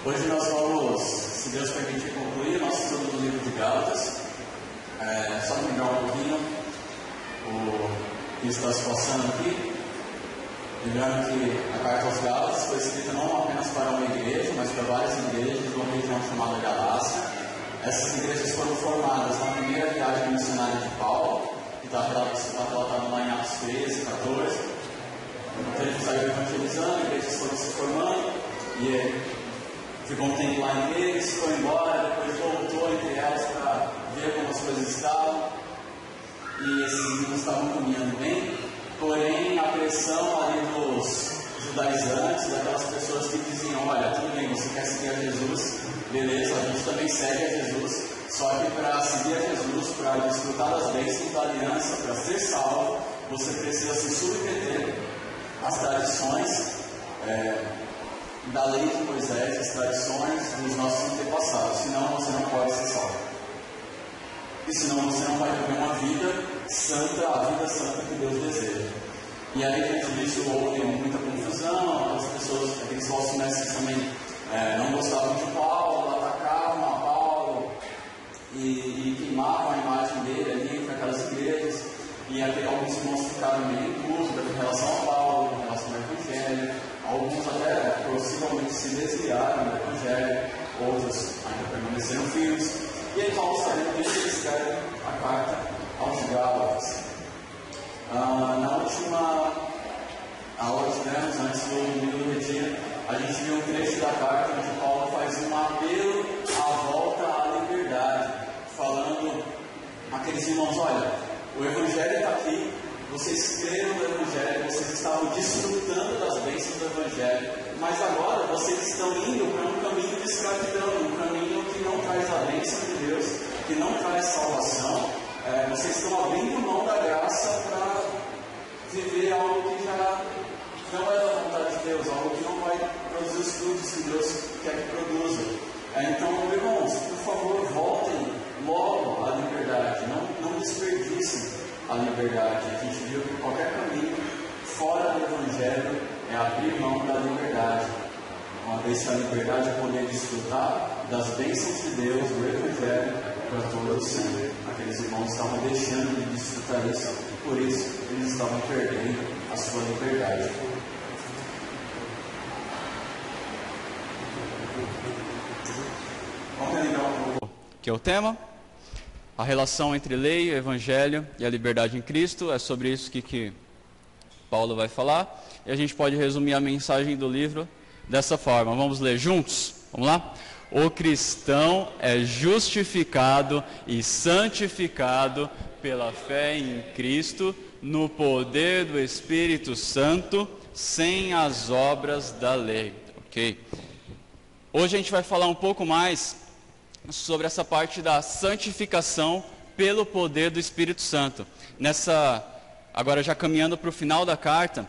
Hoje nós vamos, se Deus permitir, concluir o nosso estudo do livro de Gálatas. Só lembrar um pouquinho o que está se passando aqui. Lembrando que a carta aos Gálatas foi escrita não apenas para uma igreja, mas para várias igrejas de uma região chamada Galácia. Essas igrejas foram formadas na primeira viagem missionária de Paulo, que está relatado lá em Atos 13, 14. Então ele saiu evangelizando, igrejas foram se formando, e ficou um tempo lá em igrejas, foi embora, depois voltou entre elas para ver como as coisas estavam. E esses meninos estavam caminhando bem, porém a pressão ali dos judaizantes, daquelas pessoas que diziam: olha, tudo bem, você quer seguir a Jesus, beleza, a gente também segue a Jesus, só que para seguir a Jesus, para desfrutar das bênçãos da aliança, para ser salvo, você precisa se submeter às tradições da lei de Moisés, as tradições dos nossos antepassados, senão você não pode ser salvo. E senão você não vai viver uma vida santa, a vida santa que Deus deseja. E aí, diante disso, houve muita confusão, as pessoas, aqueles falsos mestres também não gostavam de Paulo, atacavam a Paulo e queimavam a imagem dele ali entre aquelas igrejas. E até alguns irmãos ficaram meio incultos em relação a Paulo, em relação ao Evangelho. Alguns até possivelmente se desviaram do Evangelho, outros ainda permaneceram firmes. E aí Paulo sabendo disso, ele escreve a carta aos Gálatas. Na última aula que tivemos, antes do domingo do retiro, a gente viu um trecho da carta onde Paulo faz um apelo à volta à liberdade, falando àqueles irmãos: olha, o Evangelho está aqui, vocês creram no Evangelho, vocês estavam desfrutando das bênçãos do Evangelho, mas agora vocês estão indo para um caminho de escravidão, um caminho que não traz a bênção de Deus, que não traz salvação. Vocês estão abrindo mão da graça para viver algo que já não é da vontade de Deus, algo que não vai produzir os frutos que Deus quer que produza. Então, irmãos, por favor, voltem logo à liberdade, não desperdicem a liberdade. A gente viu que qualquer caminho fora do Evangelho é abrir mão da liberdade. Uma vez que a liberdade é poder desfrutar das bênçãos de Deus, do Evangelho, para todo sempre. Aqueles irmãos estavam deixando de desfrutar isso, por isso eles estavam perdendo a sua liberdade. Vamos relembrar um pouco que é o tema, a relação entre lei, o Evangelho e a liberdade em Cristo. É sobre isso que Paulo vai falar, e a gente pode resumir a mensagem do livro dessa forma. Vamos ler juntos? Vamos lá? O cristão é justificado e santificado pela fé em Cristo, no poder do Espírito Santo, sem as obras da lei. Ok? Hoje a gente vai falar um pouco mais sobre essa parte da santificação pelo poder do Espírito Santo. Agora já caminhando para o final da carta,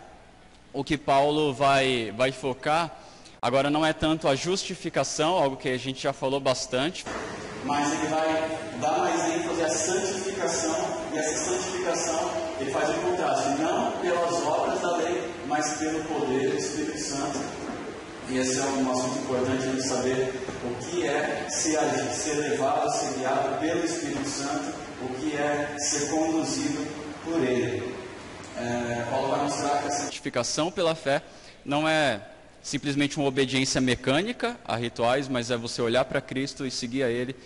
o que Paulo vai focar, agora não é tanto a justificação, algo que a gente já falou bastante, mas ele vai dar mais ênfase à santificação, e essa santificação ele faz um contraste, não pelas obras da lei, mas pelo poder do Espírito Santo. E esse é um assunto importante a gente saber o que é ser levado, ser guiado pelo Espírito Santo, o que é ser conduzido por Ele. Paulo vai mostrar que a santificação pela fé não é simplesmente uma obediência mecânica a rituais, mas é você olhar para Cristo e seguir a Ele,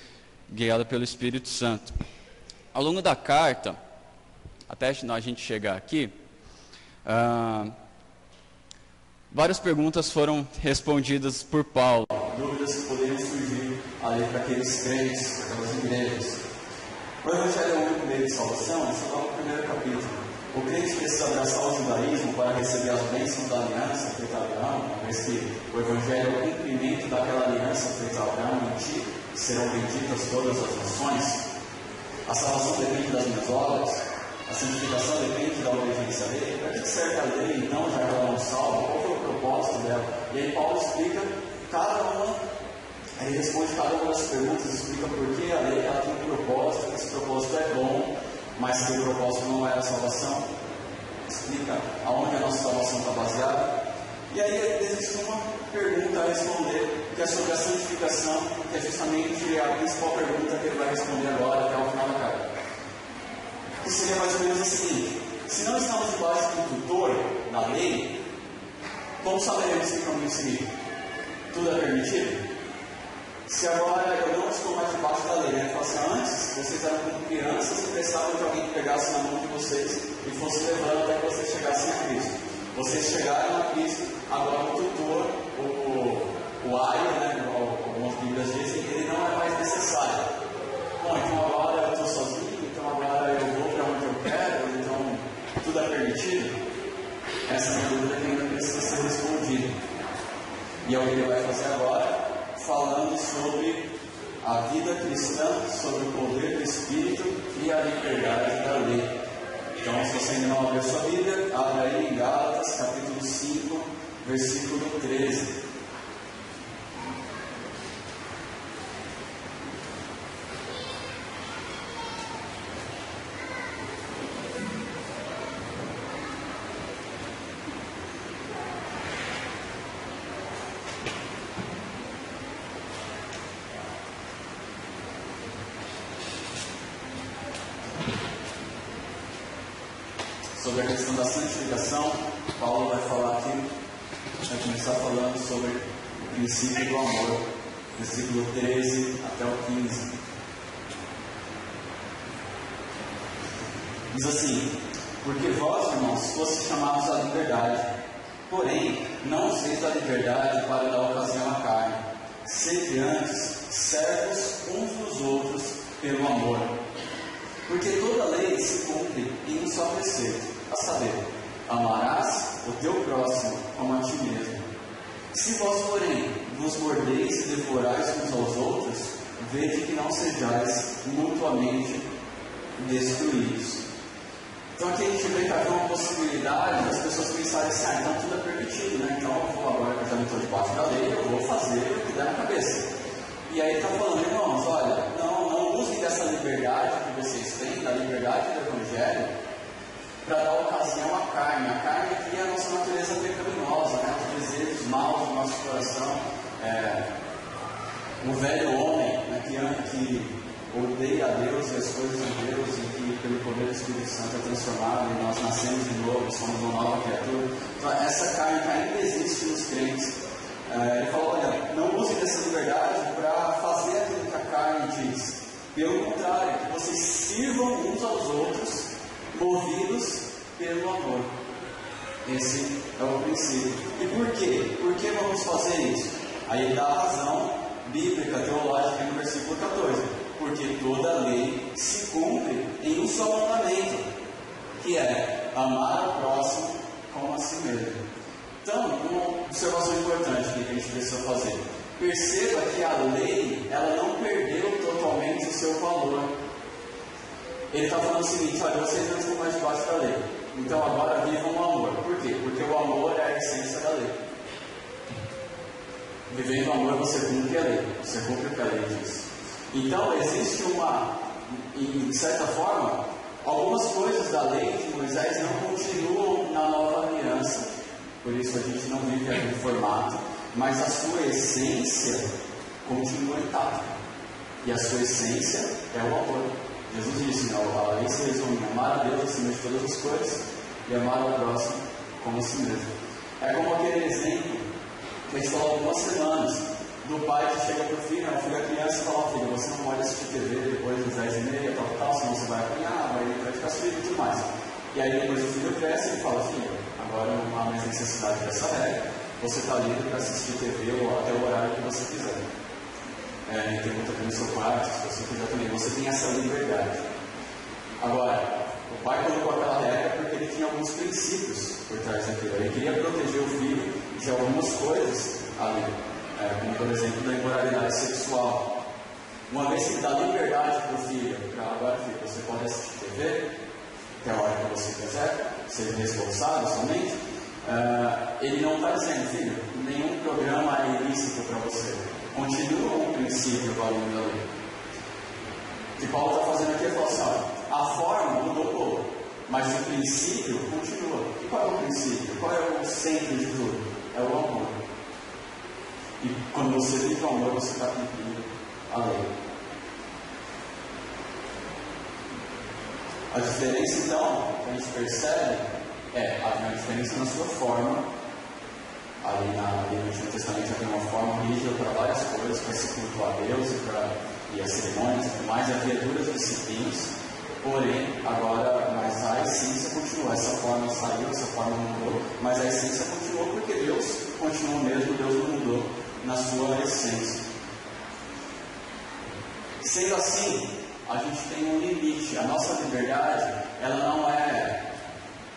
guiado pelo Espírito Santo. Ao longo da carta, até a gente chegar aqui, várias perguntas foram respondidas por Paulo. Dúvidas que poderiam surgir ali para aqueles crentes, para aquelas igrejas. O Evangelho é o único meio de salvação, isso está no primeiro capítulo. O crente precisa abraçar o judaísmo para receber as bênçãos da aliança feita a Abraão, uma vez que o Evangelho é o cumprimento daquela aliança feita a Abraão, em ti serão benditas todas as nações. A salvação depende das minhas obras, a santificação depende da obediência à lei. Para que serve a lei, então, já que ela não salva? Qual foi o propósito dela? E aí Paulo explica cada uma, ele responde cada uma das perguntas, explica por que a lei ela tem um propósito, que esse propósito é bom, mas que o propósito não é a salvação. Explica aonde a nossa salvação está baseada. E aí existe uma pergunta vai responder, que é sobre a santificação, que é justamente a principal pergunta que ele vai responder agora, até o final da carta. Que seria mais ou menos o seguinte: se não estamos debaixo do tutor da lei, como saberemos que caminho seguir? Tudo é permitido? Se agora eu não estou mais debaixo da lei, né? Ele fala assim: antes vocês eram como crianças e precisavam de alguém que pegasse na mão de vocês e fosse levando até que vocês chegassem a Cristo. Vocês chegaram a Cristo, agora o tutor, o aio, né? Algumas Bíblias dizem, ele não é mais necessário. Bom, então agora eu estou sozinho, então agora eu vou para onde eu quero, então tudo é permitido? Essa é uma dúvida que ainda precisa ser respondida. E é o que ele vai fazer agora, falando sobre a vida cristã, sobre o poder do Espírito e a liberdade da lei. Então, se você ainda não abriu sua Bíblia, abre aí em Gálatas, capítulo 5, versículo 13. Sobre a questão da santificação, Paulo vai falar aqui, vai começar falando sobre o princípio do amor, versículo 13 até o 15. Diz assim: porque vós, irmãos, fostes chamados à liberdade, porém, não useis a liberdade para dar ocasião à carne, sede antes servos uns dos outros pelo amor. Porque toda lei se cumpre em um só preceito, a saber, amarás o teu próximo como a ti mesmo. Se vós, porém, vos mordeis e devorais uns aos outros, vede que não sejais mutuamente destruídos. Então aqui a gente vê que havia uma possibilidade das pessoas pensarem assim: então tudo é permitido, né? Então eu vou, agora que eu já não estou debaixo da lei, eu vou fazer o que der na cabeça. E aí está falando: irmãos, olha, não usem dessa liberdade que vocês têm, da liberdade do Evangelho, para dar ocasião à carne. A carne aqui é a nossa natureza pecaminosa, né? Os desejos maus do nosso coração, o velho homem, né? que odeia a Deus e as coisas de Deus, e que pelo poder do Espírito Santo é transformado, e nós nascemos de novo, somos uma nova criatura. Então essa carne que ainda existe nos crentes. Ele falou: olha, não use dessa liberdade para fazer aquilo que a carne diz. Pelo contrário, que vocês sirvam uns aos outros, movidos pelo amor. Esse é o princípio. E por quê? Por que vamos fazer isso? Aí ele dá a razão bíblica, teológica no versículo 14. Porque toda lei se cumpre em um só mandamento, que é amar ao próximo como a si mesmo. Então, uma observação importante que a gente precisa fazer: perceba que a lei, ela não perdeu totalmente o seu valor. Ele está falando o seguinte: olha, vocês não estão mais debaixo da lei, então agora vivam o amor. Por quê? Porque o amor é a essência da lei. Vivendo o amor, você cumpre a lei, você cumpre o que a lei diz. Então, existe de certa forma, algumas coisas da lei de Moisés não continuam na nova aliança. Por isso a gente não vive aquele formato, mas a sua essência continua intacta. E a sua essência é o amor. Jesus disse: a lei se resume em amar a Deus acima de todas as coisas e amar ao próximo como a si mesmo. É como aquele exemplo que a gente falou há algumas semanas, do pai que chega para o filho, o filho é criança e fala: filho, você não pode assistir TV depois das 10h30, tal, senão você vai apanhar, vai entrar de castigo e tudo mais. E aí depois o filho cresce e fala: filho, agora não há mais necessidade dessa regra, você está livre para assistir TV ou até o horário que você quiser. Interrompa aqui no seu quarto, se você quiser também. Você tem essa liberdade. Agora, o pai colocou aquela regra porque ele tinha alguns princípios por trás daquilo. Ele queria proteger o filho de algumas coisas ali, como por exemplo da imoralidade sexual. Uma vez que dá liberdade para o filho, para agora, filho, você pode assistir TV até a hora que você quiser, ser responsável somente. Ele não está dizendo: filho, nenhum programa é ilícito para você. Continua o princípio valendo da lei. O que Paulo está fazendo aqui é falar assim: olha, a forma mudou um pouco, mas o princípio continua. E qual é o princípio? Qual é o centro de tudo? É o amor. E quando você vive o amor, você está cumprindo a lei. A diferença, então, que a gente percebe há uma diferença na sua forma. Ali no Antigo Testamento já tem uma forma rígida para várias coisas, para se cultuar a Deus e as cerimônias e tudo mais, havia duras disciplinas, porém, agora, mas a essência continua. Essa forma saiu, essa forma mudou, mas a essência continuou porque Deus continuou mesmo, Deus não mudou na sua essência. Sendo assim, a gente tem um limite. A nossa liberdade, ela não é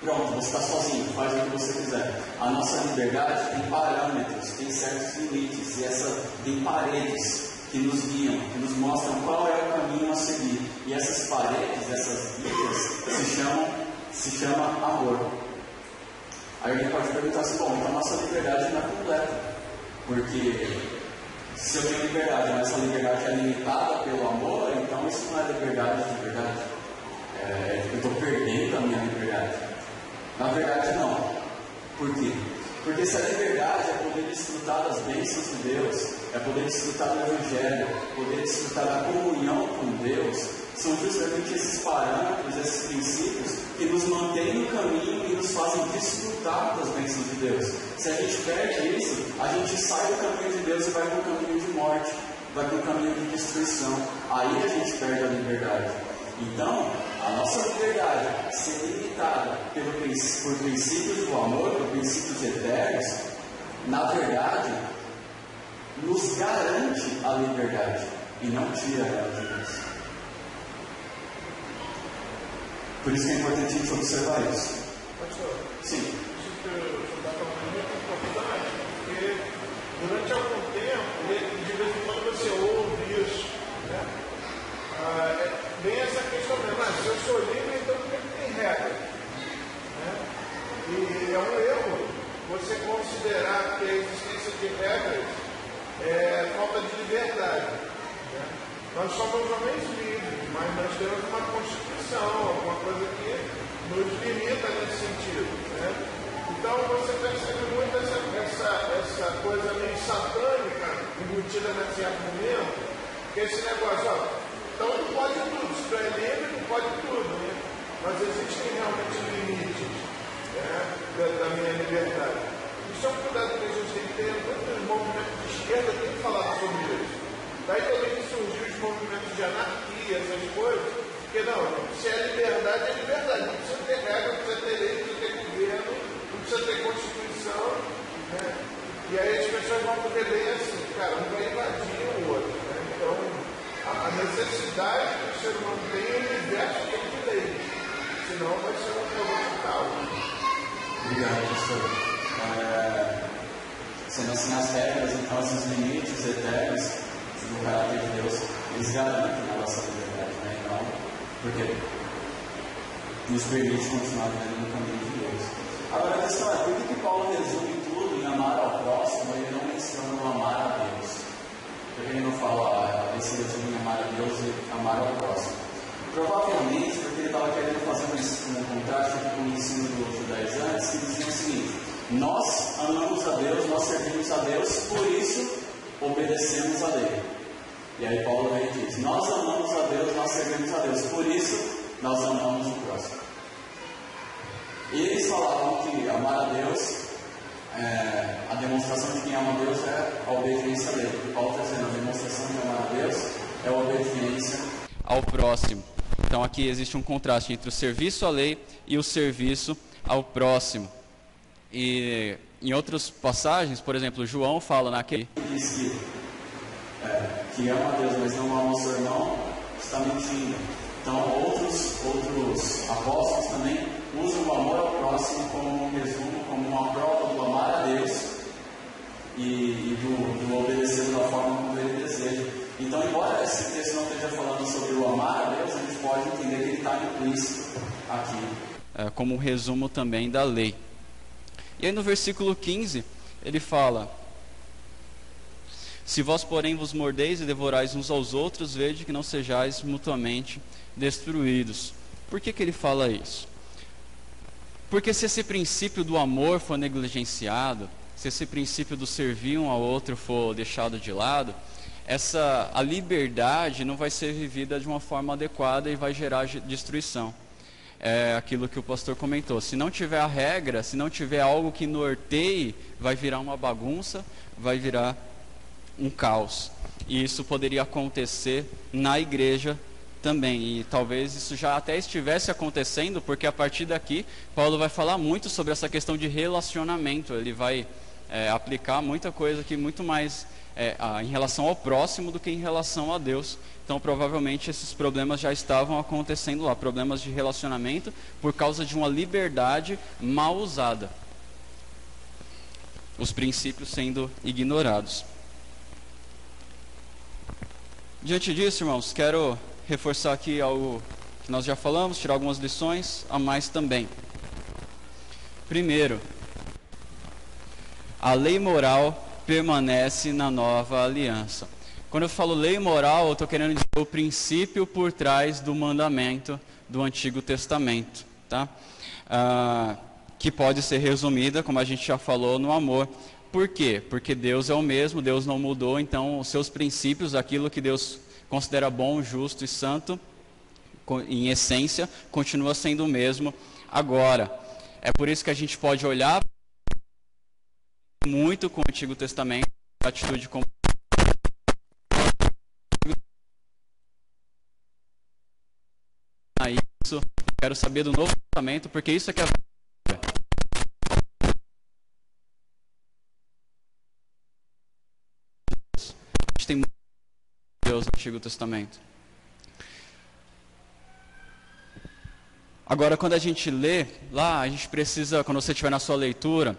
pronto, você está sozinho, faz o que você quiser. A nossa liberdade tem parâmetros, tem certos limites, e tem paredes que nos guiam, que nos mostram qual é o caminho a seguir. E essas paredes, essas guias, se chama amor. Aí alguém pode perguntar assim, bom, então a nossa liberdade não é completa. Porque se eu tenho liberdade, mas essa liberdade é limitada pelo amor, então isso não é liberdade de verdade. Eu estou perdendo a minha liberdade. Na verdade, não. Por quê? Porque se a liberdade é poder desfrutar das bênçãos de Deus, é poder desfrutar do Evangelho, poder desfrutar da comunhão com Deus, são justamente esses parâmetros, esses princípios que nos mantêm no caminho e nos fazem desfrutar das bênçãos de Deus. Se a gente perde isso, a gente sai do caminho de Deus e vai para o caminho de morte, vai para o caminho de destruição. Aí a gente perde a liberdade. Então, a nossa liberdade ser limitada por princípios do amor, por princípios eternos, na verdade, nos garante a liberdade e não tira ela de nós. Por isso que é importante a gente observar isso. Pastor, sim. Isso que você está falando é muito importante, porque durante algum tempo, de vez em quando você ouve isso, né? Bem essa questão mesmo, se eu sou livre, então por que tem regra? Né? E é um erro você considerar que a existência de regras é falta de liberdade. Né? Nós somos homens livres, mas nós temos uma Constituição, alguma coisa que nos limita nesse sentido. Né? Então você percebe muito essa coisa meio satânica embutida nesse argumento, que esse negócio, então não pode tudo, se tu é livre, não pode tudo, né? Mas existem realmente limites, né, da minha liberdade. Isso é um cuidado que a gente tem que ter. Muitos movimentos de esquerda têm falado sobre isso. Daí também surgiu os movimentos de anarquia, essas coisas, porque não, se é liberdade, é liberdade. Não precisa ter regra, não precisa ter lei, não precisa ter governo, não precisa ter Constituição, né? E aí as pessoas vão poder ver assim, cara, um vai invadir o outro, né? Então, a necessidade que o ser humano tem é o universo de leis, senão vai ser um problema tal. Obrigado, pastor. Sendo assim, as regras, então, esses limites eternos do caráter de Deus, eles garantem a nossa liberdade, né? Então, porque nos permite continuar vivendo no caminho de Deus. Agora a questão é, por que Paulo resume tudo em amar ao próximo e ele não menciona o amar a Deus? Por que ele não fala esse resumo em amar a Deus e amar ao próximo? Provavelmente porque ele estava querendo fazer um contraste com o ensino dos judaizantes, que dizia o seguinte: nós amamos a Deus, nós servimos a Deus, por isso obedecemos a lei. E aí Paulo vem e diz: nós amamos a Deus, nós servimos a Deus, por isso nós amamos o próximo. E eles falavam que amar a Deus, a demonstração de quem ama a Deus é a obediência à lei. O que Paulo está dizendo, a demonstração de amar a Deus é a obediência ao próximo. Então aqui existe um contraste entre o serviço à lei e o serviço ao próximo. E em outras passagens, por exemplo, João fala naquele diz que ama a Deus, mas não ama o seu irmão, está mentindo. Então outros apóstolos também usam o amor ao próximo como um resumo, como uma prova do amar a Deus e do obedecer da forma como ele deseja. Então, embora esse texto não esteja falando sobre o amar a Deus, a gente pode entender que ele está implícito aqui. Como um resumo também da lei. E aí no versículo 15, ele fala: se vós, porém, vos mordeis e devorais uns aos outros, vede que não sejais mutuamente destruídos. Por que ele fala isso? Porque se esse princípio do amor for negligenciado, se esse princípio do servir um ao outro for deixado de lado, a liberdade não vai ser vivida de uma forma adequada e vai gerar destruição. É aquilo que o pastor comentou. Se não tiver a regra, se não tiver algo que norteie, vai virar uma bagunça, vai virar um caos. E isso poderia acontecer na igreja também. E talvez isso já até estivesse acontecendo, porque a partir daqui, Paulo vai falar muito sobre essa questão de relacionamento. Ele vai aplicar muita coisa que muito mais em relação ao próximo do que em relação a Deus. Então provavelmente esses problemas já estavam acontecendo lá, problemas de relacionamento por causa de uma liberdade mal usada, os princípios sendo ignorados. Diante disso, irmãos, quero reforçar aqui algo que nós já falamos, tirar algumas lições a mais também. Primeiro, a lei moral permanece na nova aliança. Quando eu falo lei moral, eu estou querendo dizer o princípio por trás do mandamento do Antigo Testamento, tá? Que pode ser resumida, como a gente já falou, no amor. Por quê? Porque Deus é o mesmo, Deus não mudou, então os seus princípios, aquilo que Deus considera bom, justo e santo, em essência, continua sendo o mesmo agora. É por isso que a gente pode olhar muito com o Antigo Testamento, a atitude como isso, quero saber do Novo Testamento, porque isso é que é a gente tem muito Deus no Antigo Testamento. Agora, quando a gente lê lá, a gente precisa, quando você estiver na sua leitura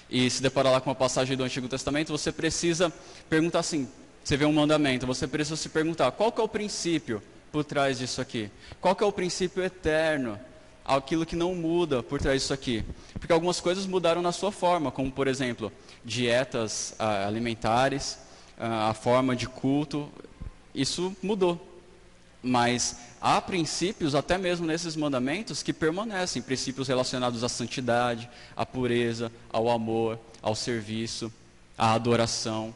e se deparar lá com uma passagem do Antigo Testamento, você precisa perguntar assim, você vê um mandamento, você precisa se perguntar, qual que é o princípio por trás disso aqui? Qual que é o princípio eterno? Aquilo que não muda por trás disso aqui? Porque algumas coisas mudaram na sua forma, como por exemplo, dietas alimentares, a forma de culto, isso mudou. Mas há princípios, até mesmo nesses mandamentos, que permanecem, princípios relacionados à santidade, à pureza, ao amor, ao serviço, à adoração.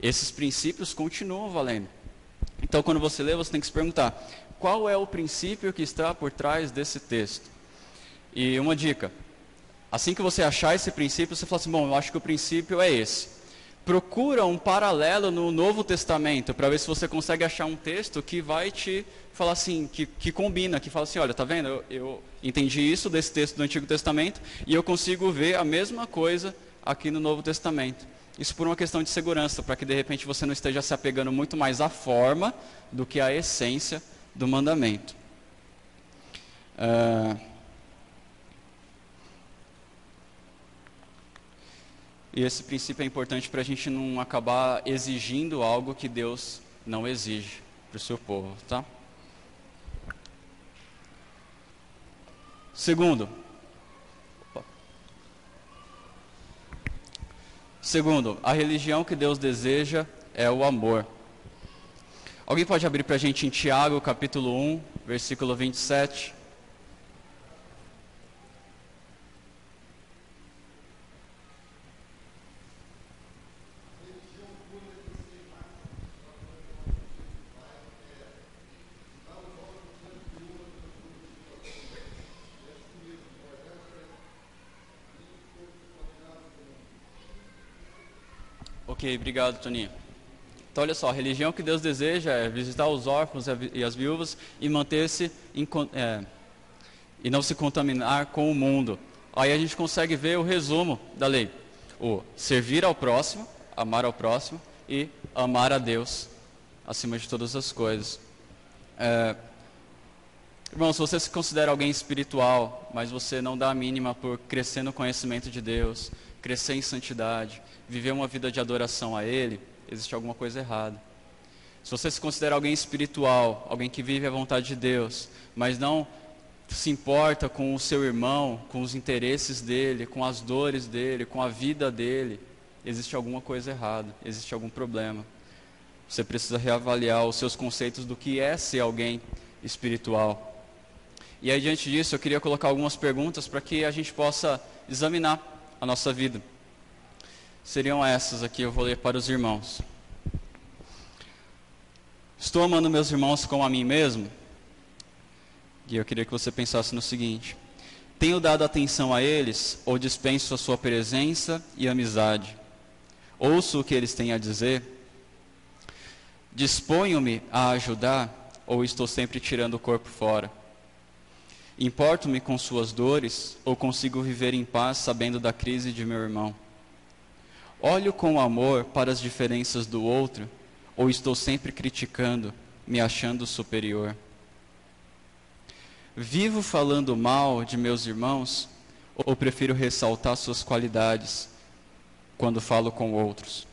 Esses princípios continuam valendo. Então, quando você lê, você tem que se perguntar, qual é o princípio que está por trás desse texto? E uma dica, assim que você achar esse princípio, você fala assim, bom, eu acho que o princípio é esse. Procura um paralelo no Novo Testamento, para ver se você consegue achar um texto que vai te falar assim, que combina, que fala assim, olha, tá vendo? Eu entendi isso desse texto do Antigo Testamento, e eu consigo ver a mesma coisa aqui no Novo Testamento. Isso por uma questão de segurança, para que de repente você não esteja se apegando muito mais à forma do que à essência do mandamento. E esse princípio é importante para a gente não acabar exigindo algo que Deus não exige para o seu povo, tá? Segundo, a religião que Deus deseja é o amor. Alguém pode abrir para a gente em Tiago, capítulo 1, versículo 27. Ok, obrigado, Toninho. Então, olha só, a religião que Deus deseja é visitar os órfãos e as viúvas e manter-se e não se contaminar com o mundo. Aí a gente consegue ver o resumo da lei: o servir ao próximo, amar ao próximo e amar a Deus acima de todas as coisas. Irmão, se você se considera alguém espiritual, mas você não dá a mínima por crescer no conhecimento de Deus, crescer em santidade, viver uma vida de adoração a Ele, existe alguma coisa errada. Se você se considera alguém espiritual, alguém que vive a vontade de Deus, mas não se importa com o seu irmão, com os interesses dele, com as dores dele, com a vida dele, existe alguma coisa errada, existe algum problema. Você precisa reavaliar os seus conceitos do que é ser alguém espiritual. E aí, diante disso, eu queria colocar algumas perguntas para que a gente possa examinar a nossa vida. seriam essas aqui, eu vou ler para os irmãos. Estou amando meus irmãos como a mim mesmo? E eu queria que você pensasse no seguinte: tenho dado atenção a eles ou dispenso a sua presença e amizade? Ouço o que eles têm a dizer? Disponho-me a ajudar ou estou sempre tirando o corpo fora? Importo-me com suas dores ou consigo viver em paz sabendo da crise de meu irmão? Olho com amor para as diferenças do outro ou estou sempre criticando, me achando superior? Vivo falando mal de meus irmãos ou prefiro ressaltar suas qualidades quando falo com outros?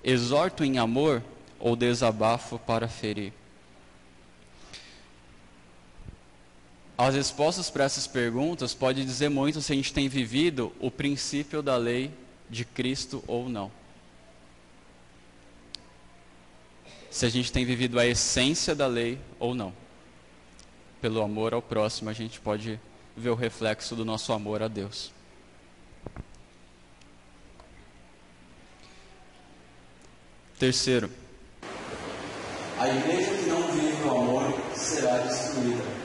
Exorto em amor ou desabafo para ferir? As respostas para essas perguntas podem dizer muito se a gente tem vivido o princípio da lei de Cristo ou não. Se a gente tem vivido a essência da lei ou não. Pelo amor ao próximo, a gente pode ver o reflexo do nosso amor a Deus. Terceiro, a igreja que não vive o amor será destruída.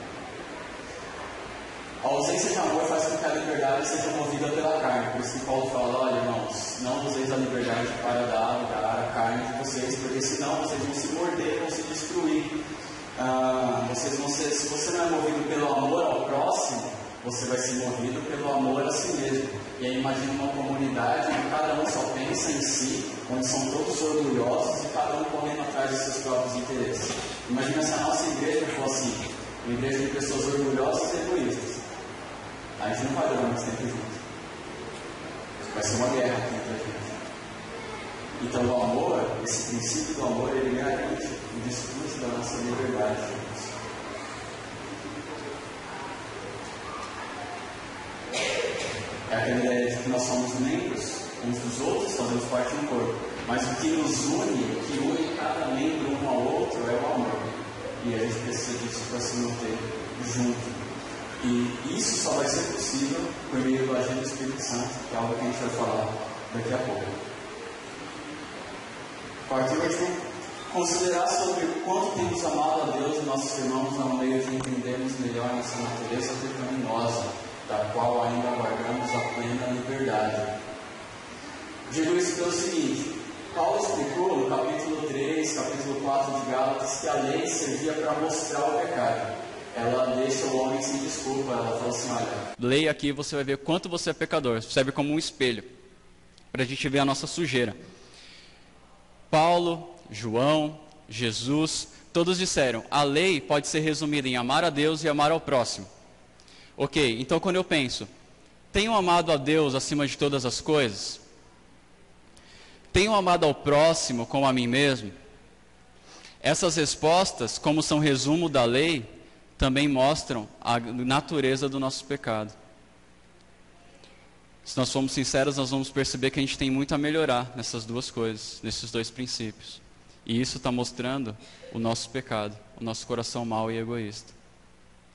A ausência de amor faz com que a liberdade seja movida pela carne. Por isso que Paulo fala: olha, irmãos, não useis a liberdade para dar lugar à carne de vocês, porque senão vocês vão se morder, vão se destruir. Se você não é movido pelo amor ao próximo, você vai ser movido pelo amor a si mesmo. E aí imagina uma comunidade onde cada um só pensa em si, onde são todos orgulhosos e cada um correndo atrás de seus próprios interesses. Imagina se a nossa igreja fosse assim, uma igreja de pessoas orgulhosas e egoístas. A gente não vai durar mais tempo junto. Vai ser uma guerra aqui entre a gente. Então o amor, esse princípio do amor, ele garante o desfrute da nossa liberdade. É aquela ideia de que nós somos membros uns dos outros, fazemos parte de um corpo. Mas o que nos une, o que une cada membro um ao outro é o amor. E a gente precisa disso para se manter junto. E isso só vai ser possível por meio do agir do Espírito Santo, que é algo que a gente vai falar daqui a pouco. Quarto, a gente vai considerar sobre o quanto temos amado a Deus e nossos irmãos ao meio de entendermos melhor nossa natureza pecaminosa, da qual ainda aguardamos a plena liberdade. Digo isso pelo seguinte: Paulo explicou no capítulo 3, capítulo 4 de Gálatas, que a lei servia para mostrar o pecado. Ela deixa o homem sem desculpa. Ela fala assim: olha, leia aqui, você vai ver quanto você é pecador. Serve como um espelho para a gente ver a nossa sujeira. Paulo, João, Jesus, todos disseram: a lei pode ser resumida em amar a Deus e amar ao próximo. Ok, então quando eu penso, tenho amado a Deus acima de todas as coisas? Tenho amado ao próximo como a mim mesmo? Essas respostas, como são resumo da lei, também mostram a natureza do nosso pecado. Se nós formos sinceros, nós vamos perceber que a gente tem muito a melhorar nessas duas coisas, nesses dois princípios. E isso está mostrando o nosso pecado, o nosso coração mau e egoísta.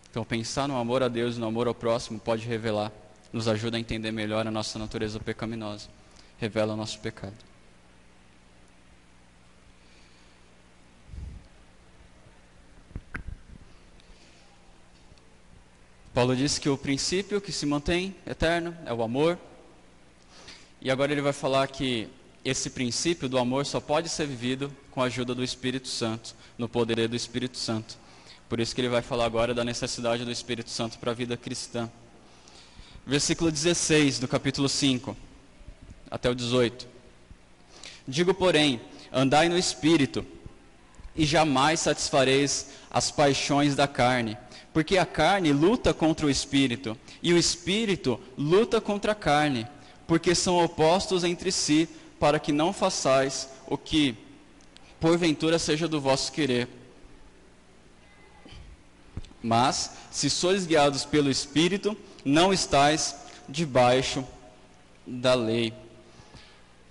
Então pensar no amor a Deus e no amor ao próximo pode revelar, nos ajuda a entender melhor a nossa natureza pecaminosa. Revela o nosso pecado. Paulo disse que o princípio que se mantém eterno é o amor. E agora ele vai falar que esse princípio do amor só pode ser vivido com a ajuda do Espírito Santo, no poder do Espírito Santo. Por isso que ele vai falar agora da necessidade do Espírito Santo para a vida cristã. Versículo 16 do capítulo 5, até o 18. Digo, porém, andai no Espírito, e jamais satisfareis as paixões da carne. Porque a carne luta contra o Espírito, e o Espírito luta contra a carne, porque são opostos entre si, para que não façais o que porventura seja do vosso querer. Mas, se sois guiados pelo Espírito, não estais debaixo da lei.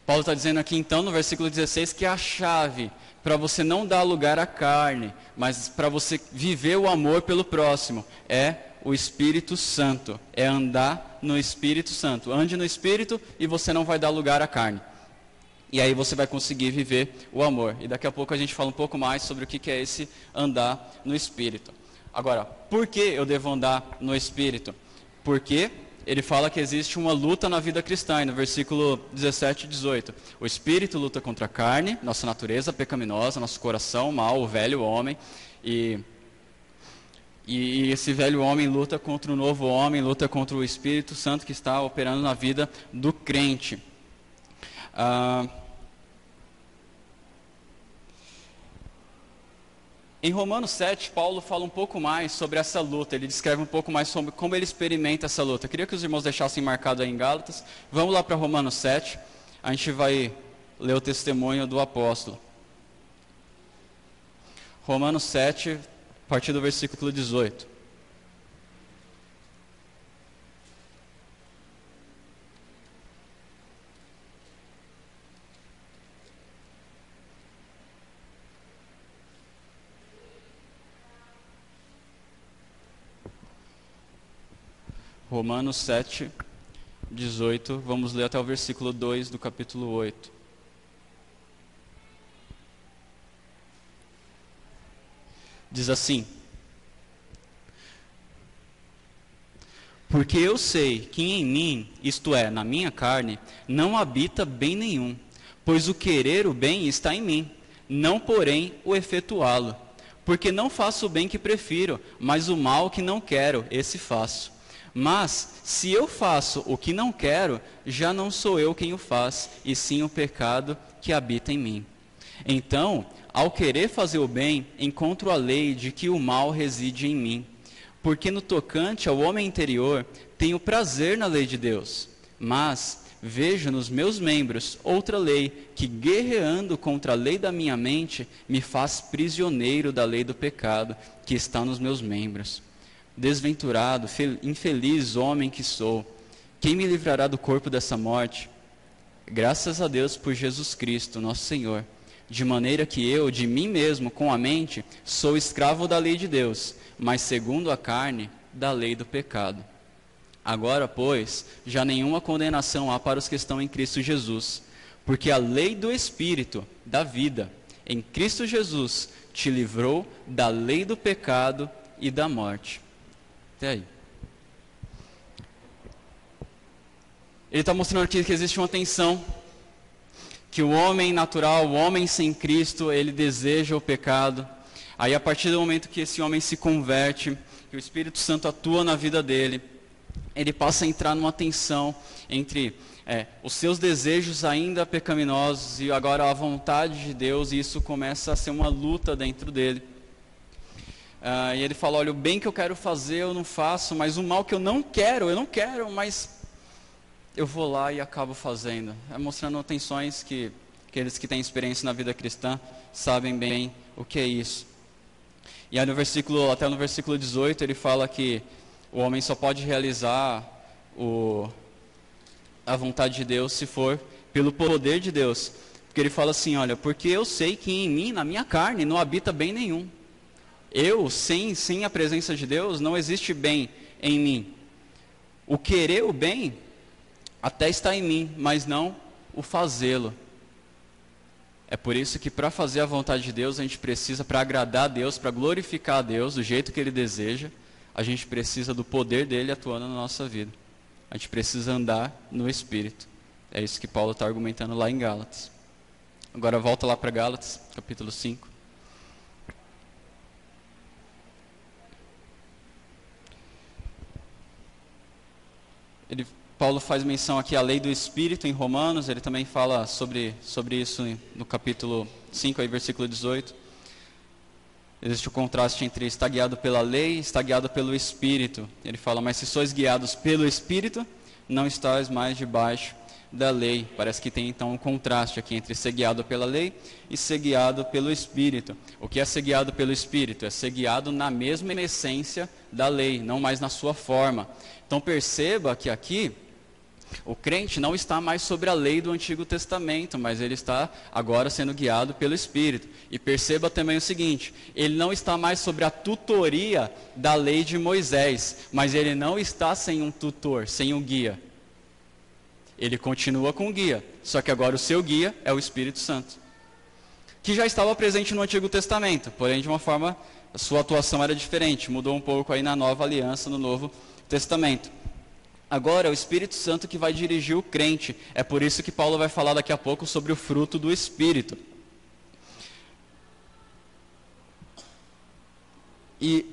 Paulo está dizendo aqui então no versículo 16 que a chave para você não dar lugar à carne, mas para você viver o amor pelo próximo, é o Espírito Santo, é andar no Espírito Santo. Ande no Espírito e você não vai dar lugar à carne. E aí você vai conseguir viver o amor. E daqui a pouco a gente fala um pouco mais sobre o que é esse andar no Espírito. Agora, por que eu devo andar no Espírito? Porque ele fala que existe uma luta na vida cristã, no versículo 17 e 18. O Espírito luta contra a carne, nossa natureza pecaminosa, nosso coração mau, o velho homem. E esse velho homem luta contra o novo homem, luta contra o Espírito Santo que está operando na vida do crente. Em Romanos 7, Paulo fala um pouco mais sobre essa luta. Ele descreve um pouco mais sobre como ele experimenta essa luta. Eu queria que os irmãos deixassem marcado aí em Gálatas. Vamos lá para Romanos 7. A gente vai ler o testemunho do apóstolo. Romanos 7, a partir do versículo 18. Romanos 7, 18, vamos ler até o versículo 2 do capítulo 8. Diz assim: porque eu sei que em mim, isto é, na minha carne, não habita bem nenhum, pois o querer o bem está em mim, não porém o efetuá-lo. Porque não faço o bem que prefiro, mas o mal que não quero, esse faço. Mas, se eu faço o que não quero, já não sou eu quem o faz, e sim o pecado que habita em mim. Então, ao querer fazer o bem, encontro a lei de que o mal reside em mim. Porque no tocante ao homem interior, tenho prazer na lei de Deus. Mas vejo nos meus membros outra lei, que guerreando contra a lei da minha mente, me faz prisioneiro da lei do pecado, que está nos meus membros. Desventurado, infeliz homem que sou, quem me livrará do corpo dessa morte? Graças a Deus por Jesus Cristo, nosso Senhor. De maneira que eu, de mim mesmo, com a mente, sou escravo da lei de Deus, mas segundo a carne, da lei do pecado. Agora, pois, já nenhuma condenação há para os que estão em Cristo Jesus, porque a lei do Espírito, da vida, em Cristo Jesus, te livrou da lei do pecado e da morte. Até aí. Ele está mostrando aqui que existe uma tensão, que o homem natural, o homem sem Cristo, ele deseja o pecado. Aí a partir do momento que esse homem se converte, que o Espírito Santo atua na vida dele, ele passa a entrar numa tensão entre os seus desejos ainda pecaminosos e agora a vontade de Deus, e isso começa a ser uma luta dentro dele. E ele fala, olha, o bem que eu quero fazer eu não faço, mas o mal que eu não quero, mas eu vou lá e acabo fazendo. Mostrando tensões que aqueles que têm experiência na vida cristã sabem bem o que é isso. E aí até no versículo 18 ele fala que o homem só pode realizar a vontade de Deus se for pelo poder de Deus. Porque ele fala assim, olha, porque eu sei que em mim, na minha carne, não habita bem nenhum. Eu, sem a presença de Deus, não existe bem em mim. O querer o bem até está em mim, mas não o fazê-lo. É por isso que para fazer a vontade de Deus, a gente precisa, para agradar a Deus, para glorificar a Deus do jeito que Ele deseja, a gente precisa do poder dEle atuando na nossa vida. A gente precisa andar no Espírito. É isso que Paulo está argumentando lá em Gálatas. Agora volta lá para Gálatas, capítulo 5. Paulo faz menção aqui à lei do Espírito em Romanos, ele também fala sobre isso no capítulo 5, aí, versículo 18. Existe o contraste entre estar guiado pela lei e estar guiado pelo Espírito. Ele fala, mas se sois guiados pelo Espírito, não estáis mais debaixo da lei. Parece que tem então um contraste aqui entre ser guiado pela lei e ser guiado pelo Espírito. O que é ser guiado pelo Espírito? É ser guiado na mesma essência da lei, não mais na sua forma. Então perceba que aqui O crente não está mais sobre a lei do Antigo Testamento, mas ele está agora sendo guiado pelo Espírito. E perceba também o seguinte, ele não está mais sobre a tutoria da lei de Moisés, mas ele não está sem um tutor, sem um guia. Ele continua com o guia, só que agora o seu guia é o Espírito Santo, que já estava presente no Antigo Testamento, porém de uma forma, a sua atuação era diferente, mudou um pouco aí na Nova Aliança, no Novo Testamento. Agora é o Espírito Santo que vai dirigir o crente. É por isso que Paulo vai falar daqui a pouco sobre o fruto do Espírito. E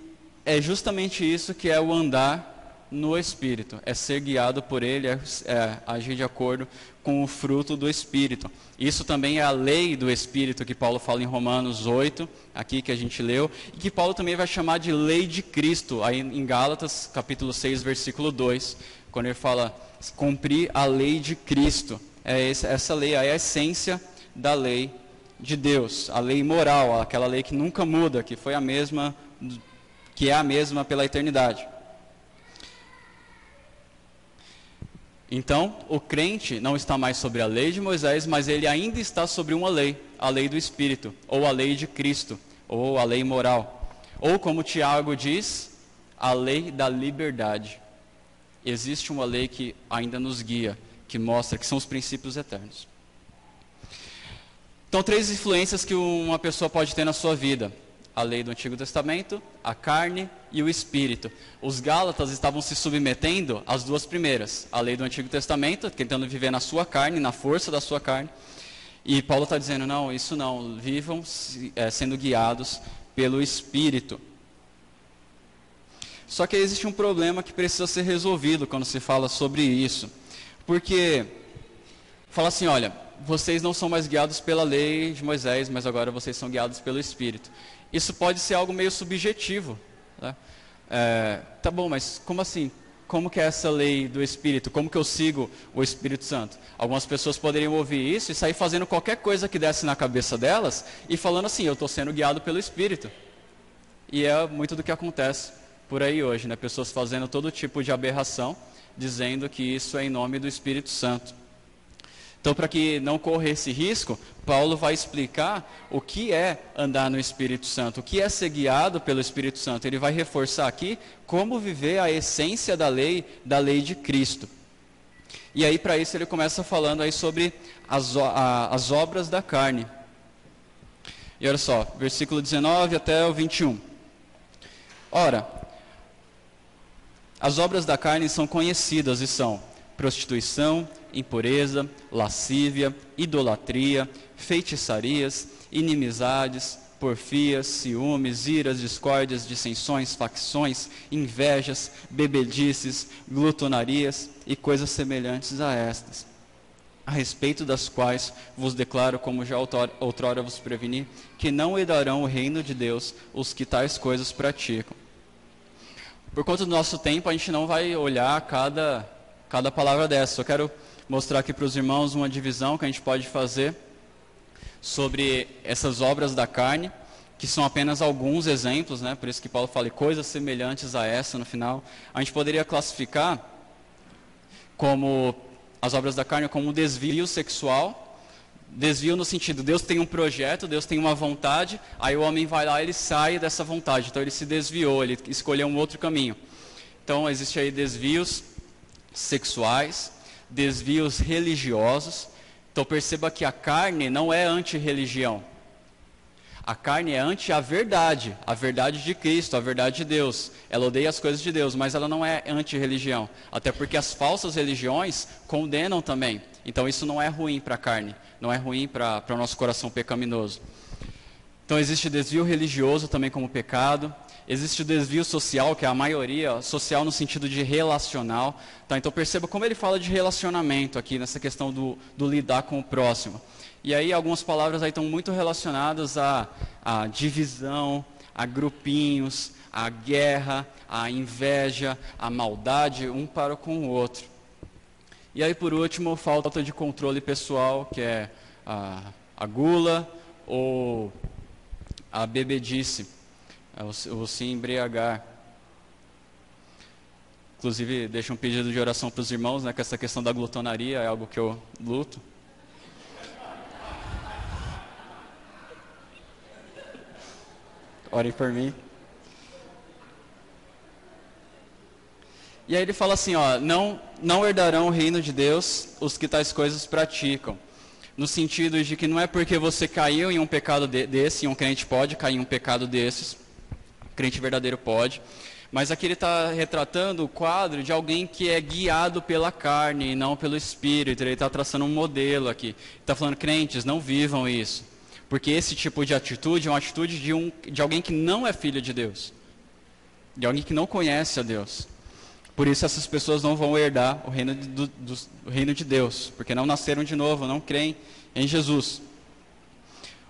é justamente isso que é o andar no Espírito. É ser guiado por Ele, é agir de acordo com o fruto do Espírito. Isso também é a lei do Espírito que Paulo fala em Romanos 8, aqui que a gente leu, e que Paulo também vai chamar de lei de Cristo, aí em Gálatas, capítulo 6, versículo 2. Quando ele fala cumprir a lei de Cristo, essa lei é a essência da lei de Deus, a lei moral, aquela lei que nunca muda, que foi a mesma, que é a mesma pela eternidade. Então, o crente não está mais sobre a lei de Moisés, mas ele ainda está sobre uma lei, a lei do Espírito, ou a lei de Cristo, ou a lei moral, ou como Tiago diz, a lei da liberdade. Existe uma lei que ainda nos guia, que mostra que são os princípios eternos. Então, 3 influências que uma pessoa pode ter na sua vida. A lei do Antigo Testamento, a carne e o Espírito. Os Gálatas estavam se submetendo às 2 primeiras. A lei do Antigo Testamento, tentando viver na sua carne, na força da sua carne. E Paulo está dizendo, não, isso não. Vivam sendo guiados pelo Espírito. Só que existe um problema que precisa ser resolvido quando se fala sobre isso. Porque fala assim, olha, vocês não são mais guiados pela lei de Moisés, mas agora vocês são guiados pelo Espírito. Isso pode ser algo meio subjetivo. Né? Tá bom, mas como assim? Como que é essa lei do Espírito? Como que eu sigo o Espírito Santo? Algumas pessoas poderiam ouvir isso e sair fazendo qualquer coisa que desse na cabeça delas e falando assim, eu estou sendo guiado pelo Espírito. E é muito do que acontece por aí hoje, né? Pessoas fazendo todo tipo de aberração, dizendo que isso é em nome do Espírito Santo. Então, para que não corra esse risco, Paulo vai explicar o que é andar no Espírito Santo, o que é ser guiado pelo Espírito Santo. Ele vai reforçar aqui como viver a essência da lei de Cristo. E aí, para isso, ele começa falando aí sobre as obras da carne. E olha só, versículo 19 até o 21. Ora, as obras da carne são conhecidas e são prostituição, impureza, lascívia, idolatria, feitiçarias, inimizades, porfias, ciúmes, iras, discórdias, dissensões, facções, invejas, bebedices, glutonarias e coisas semelhantes a estas, a respeito das quais vos declaro, como já outrora vos preveni, que não herdarão o reino de Deus os que tais coisas praticam. Por conta do nosso tempo, a gente não vai olhar cada palavra dessa. Só quero mostrar aqui para os irmãos uma divisão que a gente pode fazer sobre essas obras da carne, que são apenas alguns exemplos, né? Por isso que Paulo fala coisas semelhantes a essa no final. A gente poderia classificar como as obras da carne como desvio sexual. Desvio no sentido, Deus tem um projeto, Deus tem uma vontade, aí o homem vai lá e ele sai dessa vontade. Então ele se desviou, ele escolheu um outro caminho. Então existe aí desvios sexuais, desvios religiosos. Então perceba que a carne não é anti-religião. A carne é anti a verdade de Cristo, a verdade de Deus. Ela odeia as coisas de Deus, mas ela não é anti-religião. Até porque as falsas religiões condenam também. Então isso não é ruim para a carne, não é ruim para o nosso coração pecaminoso. Então existe desvio religioso também como pecado. Existe o desvio social, que é a maioria, social no sentido de relacional. Tá? Então perceba como ele fala de relacionamento aqui, nessa questão do lidar com o próximo. E aí algumas palavras aí estão muito relacionadas à divisão, a grupinhos, à guerra, à inveja, à maldade, um para com o outro. E aí por último, falta de controle pessoal, que é a gula ou a bebedice. O se embriagar. Inclusive, deixo um pedido de oração para os irmãos, né, que essa questão da glutonaria é algo que eu luto. Orem por mim. E aí ele fala assim, ó, não herdarão o reino de Deus os que tais coisas praticam. No sentido de que não é porque você caiu em um pecado desse, e um crente pode cair em um pecado desses, crente verdadeiro pode, mas aqui ele está retratando o quadro de alguém que é guiado pela carne e não pelo Espírito. Ele está traçando um modelo aqui. Ele está falando, crentes, não vivam isso. Porque esse tipo de atitude é uma atitude de alguém que não é filho de Deus. De alguém que não conhece a Deus. Por isso essas pessoas não vão herdar o reino de Deus, porque não nasceram de novo, não creem em Jesus.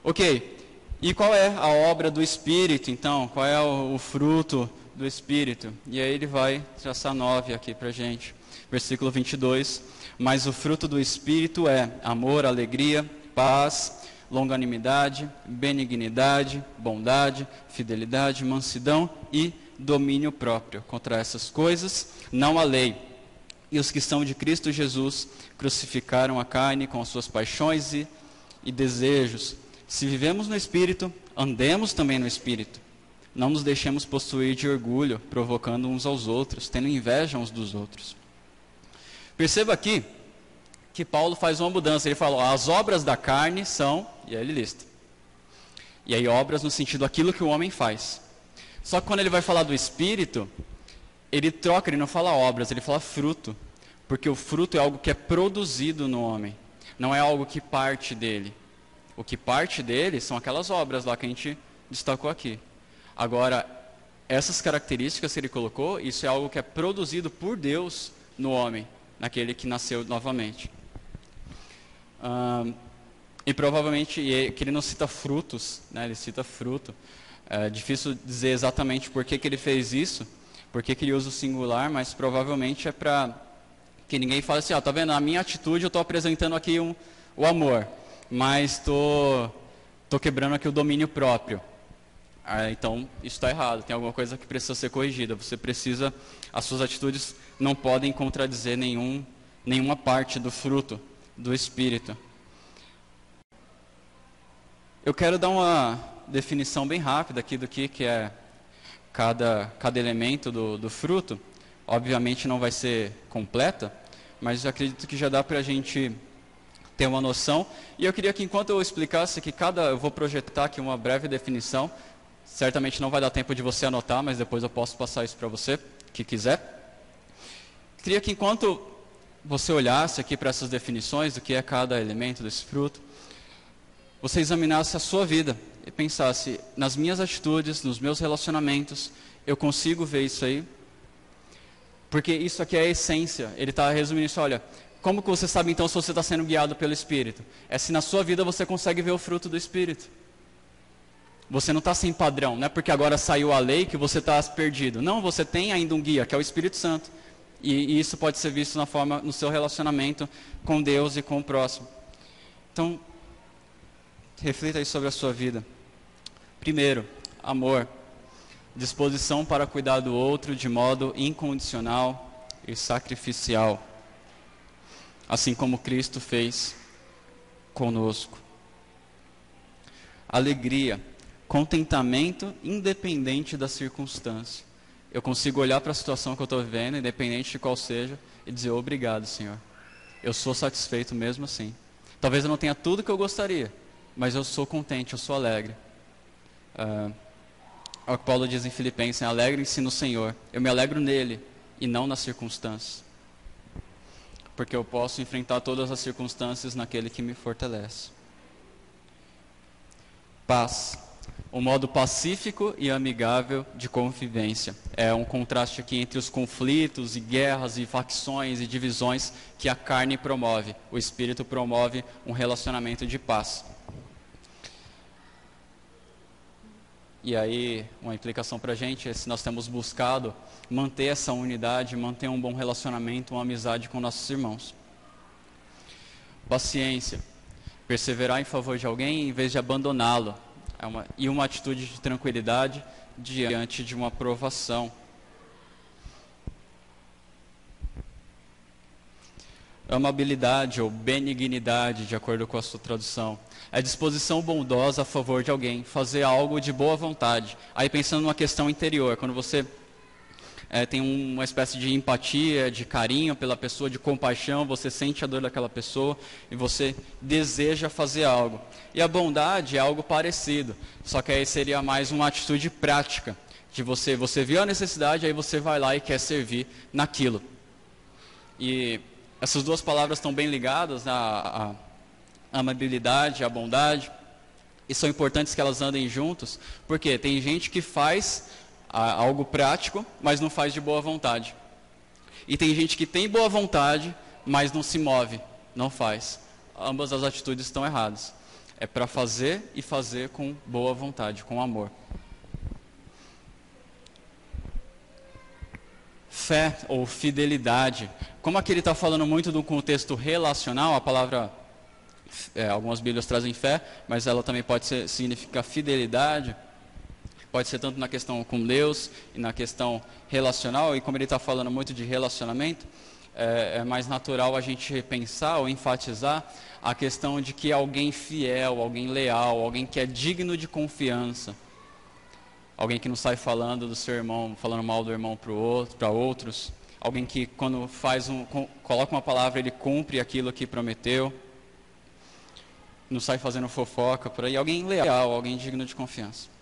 Ok, e qual é a obra do Espírito, então? Qual é o fruto do Espírito? E aí ele vai traçar 9 aqui para a gente. Versículo 22, mas o fruto do Espírito é amor, alegria, paz, longanimidade, benignidade, bondade, fidelidade, mansidão e domínio próprio. Contra essas coisas não há lei. E os que são de Cristo Jesus crucificaram a carne com as suas paixões e desejos. Se vivemos no Espírito, andemos também no Espírito. Não nos deixemos possuir de orgulho, provocando uns aos outros, tendo inveja uns dos outros. Perceba aqui que Paulo faz uma mudança. Ele fala, ó, as obras da carne são, e aí ele lista. E aí obras no sentido aquilo que o homem faz. Só que quando ele vai falar do Espírito, ele troca, ele não fala obras, ele fala fruto. Porque o fruto é algo que é produzido no homem, não é algo que parte dele. O que parte dele são aquelas obras lá que a gente destacou aqui. Agora, essas características que ele colocou, isso é algo que é produzido por Deus no homem, naquele que nasceu novamente. E provavelmente, que ele não cita frutos, né, ele cita fruto. É difícil dizer exatamente por que ele fez isso, por que ele usa o singular, mas provavelmente é para que ninguém fale assim, tá vendo, na minha atitude eu estou apresentando aqui o amor, mas estou quebrando aqui o domínio próprio. Então, isso está errado, tem alguma coisa que precisa ser corrigida. Você precisa, as suas atitudes não podem contradizer nenhuma parte do fruto do Espírito. Eu quero dar uma definição bem rápida aqui do que é cada elemento do fruto. Obviamente não vai ser completa, mas eu acredito que já dá para a gente ter uma noção. E eu queria que enquanto eu explicasse que eu vou projetar aqui uma breve definição. Certamente não vai dar tempo de você anotar, mas depois eu posso passar isso para você, que quiser. Queria que enquanto você olhasse aqui para essas definições do que é cada elemento desse fruto, você examinasse a sua vida e pensasse, nas minhas atitudes, nos meus relacionamentos, eu consigo ver isso aí? Porque isso aqui é a essência. Ele está resumindo isso, olha, como que você sabe então se você está sendo guiado pelo Espírito? É se na sua vida você consegue ver o fruto do Espírito. Você não está sem padrão, não é porque agora saiu a lei que você está perdido. Não, você tem ainda um guia, que é o Espírito Santo. E isso pode ser visto no seu relacionamento com Deus e com o próximo. Então, reflita aí sobre a sua vida. Primeiro, amor. Disposição para cuidar do outro de modo incondicional e sacrificial. Assim como Cristo fez conosco. Alegria. Contentamento independente da circunstância. Eu consigo olhar para a situação que eu estou vivendo, independente de qual seja, e dizer obrigado, Senhor. Eu sou satisfeito mesmo assim. Talvez eu não tenha tudo que eu gostaria, mas eu sou contente, eu sou alegre. É o que Paulo diz em Filipenses, alegrem-se no Senhor. Eu me alegro nele e não nas circunstâncias. Porque eu posso enfrentar todas as circunstâncias naquele que me fortalece. Paz. Um modo pacífico e amigável de convivência. É um contraste aqui entre os conflitos e guerras e facções e divisões que a carne promove. O Espírito promove um relacionamento de paz. E aí, uma implicação para a gente é se nós temos buscado manter essa unidade, manter um bom relacionamento, uma amizade com nossos irmãos. Paciência. Perseverar em favor de alguém em vez de abandoná-lo. E uma atitude de tranquilidade diante de uma provação. Amabilidade ou benignidade, de acordo com a sua tradução. É disposição bondosa a favor de alguém, fazer algo de boa vontade. Aí pensando numa questão interior, quando você tem uma espécie de empatia, de carinho pela pessoa, de compaixão, você sente a dor daquela pessoa e você deseja fazer algo. E a bondade é algo parecido, só que aí seria mais uma atitude prática, de você viu a necessidade, aí você vai lá e quer servir naquilo. E essas duas palavras estão bem ligadas, a amabilidade, a bondade, e são importantes que elas andem juntos, porque tem gente que faz algo prático, mas não faz de boa vontade. E tem gente que tem boa vontade, mas não se move, não faz. Ambas as atitudes estão erradas. É para fazer e fazer com boa vontade, com amor. Fé ou fidelidade. Como aqui ele está falando muito do contexto relacional, a palavra, algumas bíblias trazem fé, mas ela também pode significar fidelidade. Pode ser tanto na questão com Deus e na questão relacional. E como ele está falando muito de relacionamento, é mais natural a gente pensar ou enfatizar a questão de que alguém fiel, alguém leal, alguém que é digno de confiança. Alguém que não sai falando do seu irmão, falando mal do irmão para outros. Alguém que quando coloca uma palavra, ele cumpre aquilo que prometeu. Não sai fazendo fofoca por aí. Alguém leal, alguém digno de confiança.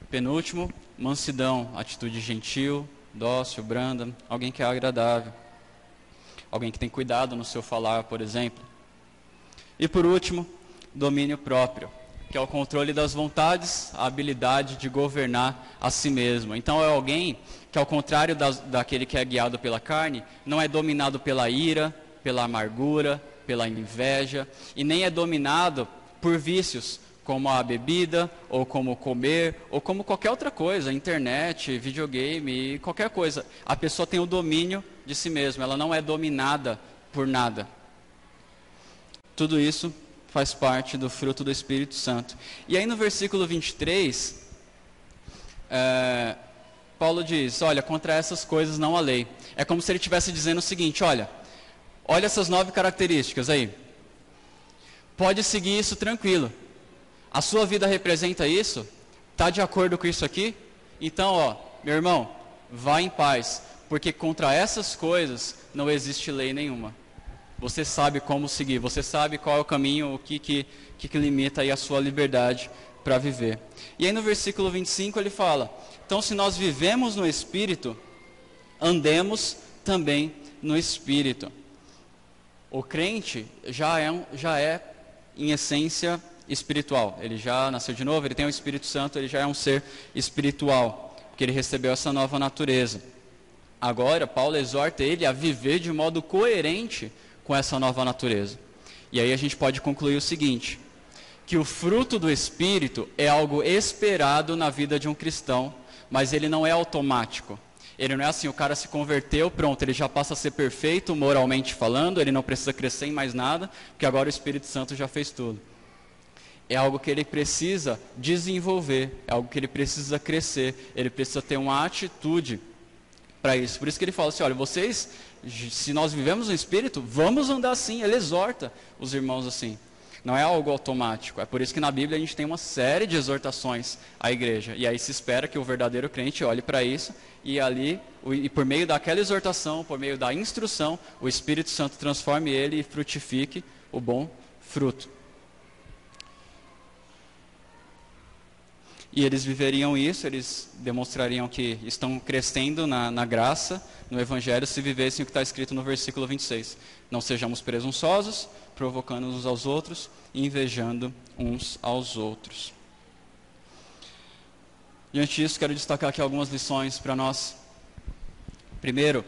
Penúltimo, mansidão, atitude gentil, dócil, branda. Alguém que é agradável. Alguém que tem cuidado no seu falar, por exemplo. E por último, domínio próprio, que é o controle das vontades, a habilidade de governar a si mesmo. Então é alguém que, ao contrário daquele que é guiado pela carne, não é dominado pela ira, pela amargura, pela inveja, e nem é dominado por vícios, como a bebida, ou como comer, ou como qualquer outra coisa, internet, videogame, qualquer coisa. A pessoa tem o domínio de si mesma, ela não é dominada por nada. Tudo isso faz parte do fruto do Espírito Santo. E aí no versículo 23, Paulo diz, olha, contra essas coisas não há lei. É como se ele estivesse dizendo o seguinte, olha essas 9 características aí. Pode seguir isso tranquilo. A sua vida representa isso? Está de acordo com isso aqui? Então, meu irmão, vá em paz, porque contra essas coisas não existe lei nenhuma. Você sabe como seguir, você sabe qual é o caminho, o que limita aí a sua liberdade para viver. E aí no versículo 25 ele fala, então se nós vivemos no Espírito, andemos também no Espírito. O crente já é em essência espiritual, ele já nasceu de novo, ele tem o Espírito Santo, ele já é um ser espiritual, porque ele recebeu essa nova natureza. Agora, Paulo exorta ele a viver de modo coerente com essa nova natureza. E aí a gente pode concluir o seguinte, que o fruto do Espírito é algo esperado na vida de um cristão, mas ele não é automático. Ele não é assim, o cara se converteu, pronto, ele já passa a ser perfeito moralmente falando, ele não precisa crescer em mais nada, porque agora o Espírito Santo já fez tudo. É algo que ele precisa desenvolver, é algo que ele precisa crescer, ele precisa ter uma atitude para isso. Por isso que ele fala assim, olha, vocês, se nós vivemos no Espírito, vamos andar assim. Ele exorta os irmãos assim. Não é algo automático. É por isso que na Bíblia a gente tem uma série de exortações à igreja. E aí se espera que o verdadeiro crente olhe para isso e por meio daquela exortação, por meio da instrução, o Espírito Santo transforme ele e frutifique o bom fruto. E eles viveriam isso, eles demonstrariam que estão crescendo na graça, no Evangelho, se vivessem o que está escrito no versículo 26. Não sejamos presunçosos, provocando uns aos outros e invejando uns aos outros. Diante disso, quero destacar aqui algumas lições para nós. Primeiro,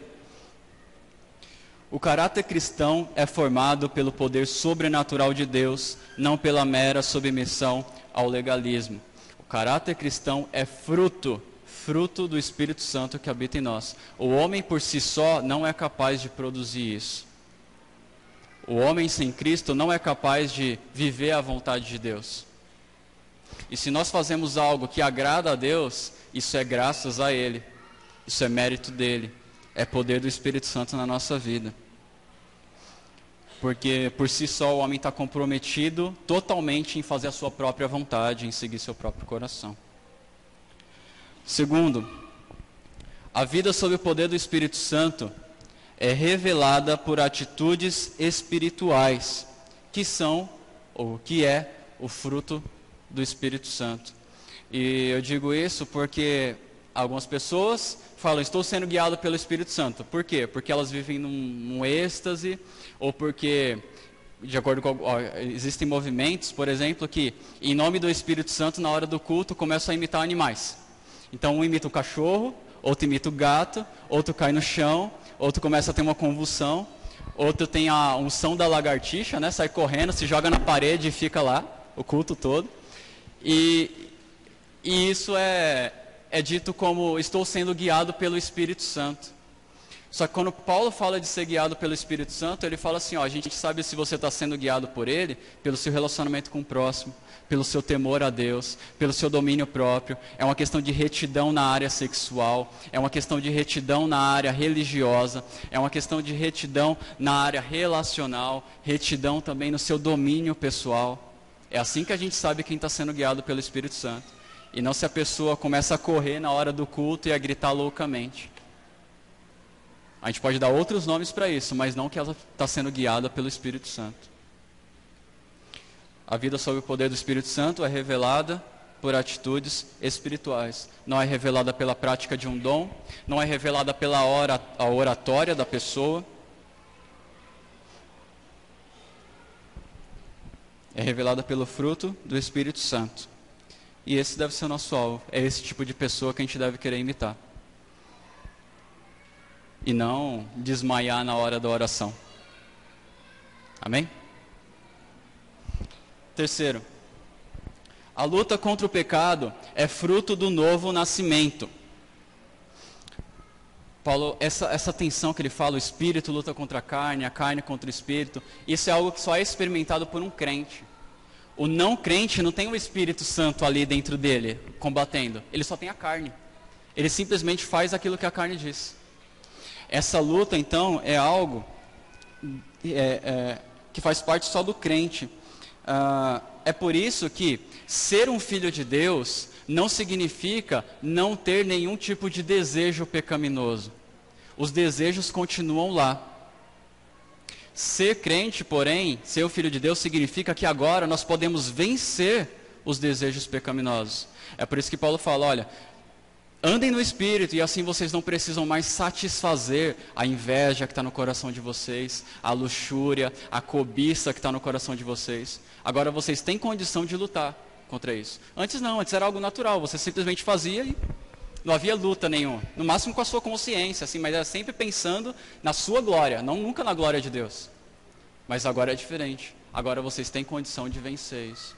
o caráter cristão é formado pelo poder sobrenatural de Deus, não pela mera submissão ao legalismo. O caráter cristão é fruto do Espírito Santo que habita em nós. O homem por si só não é capaz de produzir isso. O homem sem Cristo não é capaz de viver a vontade de Deus. E se nós fazemos algo que agrada a Deus, isso é graças a Ele. Isso é mérito dele. É poder do Espírito Santo na nossa vida. porque por si só o homem está comprometido totalmente em fazer a sua própria vontade, em seguir seu próprio coração. Segundo, a vida sob o poder do Espírito Santo é revelada por atitudes espirituais, que são, ou que é, o fruto do Espírito Santo. E eu digo isso porque algumas pessoas falam, estou sendo guiado pelo Espírito Santo. Por quê? Porque elas vivem num êxtase, ou porque, de acordo com... existem movimentos, por exemplo, que em nome do Espírito Santo, na hora do culto, começam a imitar animais. Então um imita o cachorro, outro imita o gato, outro cai no chão, outro começa a ter uma convulsão, outro tem a unção da lagartixa, né? Sai correndo, se joga na parede e fica lá o culto todo. E isso é dito como estou sendo guiado pelo Espírito Santo. Só que quando Paulo fala de ser guiado pelo Espírito Santo, ele fala assim, ó, a gente sabe se você está sendo guiado por ele, pelo seu relacionamento com o próximo, pelo seu temor a Deus, pelo seu domínio próprio. É uma questão de retidão na área sexual, é uma questão de retidão na área religiosa, é uma questão de retidão na área relacional, retidão também no seu domínio pessoal. É assim que a gente sabe quem está sendo guiado pelo Espírito Santo. E não se a pessoa começa a correr na hora do culto e a gritar loucamente. A gente pode dar outros nomes para isso, mas não que ela está sendo guiada pelo Espírito Santo. A vida sob o poder do Espírito Santo é revelada por atitudes espirituais. Não é revelada pela prática de um dom, não é revelada pela a oratória da pessoa. É revelada pelo fruto do Espírito Santo. E esse deve ser o nosso alvo. É esse tipo de pessoa que a gente deve querer imitar. E não desmaiar na hora da oração. Amém? Terceiro, a luta contra o pecado é fruto do novo nascimento. Paulo, essa tensão que ele fala, o espírito luta contra a carne contra o espírito, isso é algo que só é experimentado por um crente. O não crente não tem o Espírito Santo ali dentro dele, combatendo. Ele só tem a carne. Ele simplesmente faz aquilo que a carne diz. Essa luta, então, é algo que faz parte só do crente. É por isso que ser um filho de Deus não significa não ter nenhum tipo de desejo pecaminoso. Os desejos continuam lá. Ser crente, porém, ser o filho de Deus, significa que agora nós podemos vencer os desejos pecaminosos. É por isso que Paulo fala, olha, andem no Espírito e assim vocês não precisam mais satisfazer a inveja que está no coração de vocês, a luxúria, a cobiça que está no coração de vocês. Agora vocês têm condição de lutar contra isso. Antes não, antes era algo natural, você simplesmente fazia e não havia luta nenhuma. No máximo com a sua consciência, assim, mas era sempre pensando na sua glória, não nunca na glória de Deus. Mas agora é diferente. Agora vocês têm condição de vencer isso.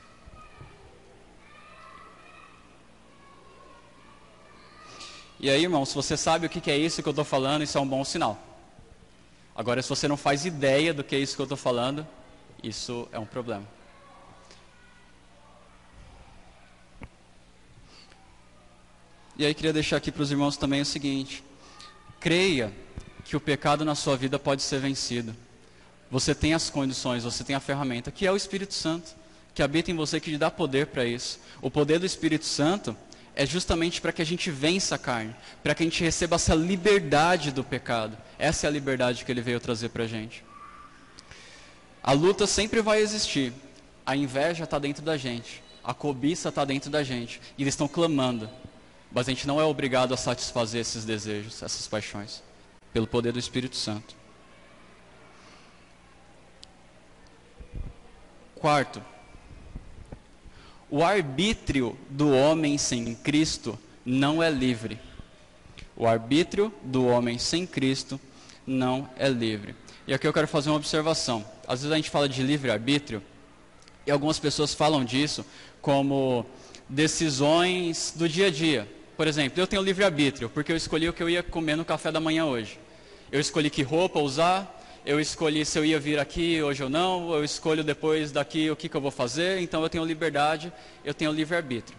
E aí, irmão, se você sabe o que é isso que eu estou falando, isso é um bom sinal. Agora, se você não faz ideia do que é isso que eu estou falando, isso é um problema. E aí queria deixar aqui para os irmãos também o seguinte: creia que o pecado na sua vida pode ser vencido. Você tem as condições, você tem a ferramenta, que é o Espírito Santo, que habita em você, que te dá poder para isso. O poder do Espírito Santo é justamente para que a gente vença a carne, para que a gente receba essa liberdade do pecado. Essa é a liberdade que ele veio trazer para a gente. A luta sempre vai existir. A inveja está dentro da gente, a cobiça está dentro da gente, e eles estão clamando. Mas a gente não é obrigado a satisfazer esses desejos, essas paixões, pelo poder do Espírito Santo. Quarto, o arbítrio do homem sem Cristo não é livre. O arbítrio do homem sem Cristo não é livre. E aqui eu quero fazer uma observação. Às vezes a gente fala de livre-arbítrio, e algumas pessoas falam disso como decisões do dia a dia. Por exemplo, eu tenho livre-arbítrio, porque eu escolhi o que eu ia comer no café da manhã hoje. Eu escolhi que roupa usar, eu escolhi se eu ia vir aqui hoje ou não, eu escolho depois daqui o que eu vou fazer, então eu tenho liberdade, eu tenho livre-arbítrio.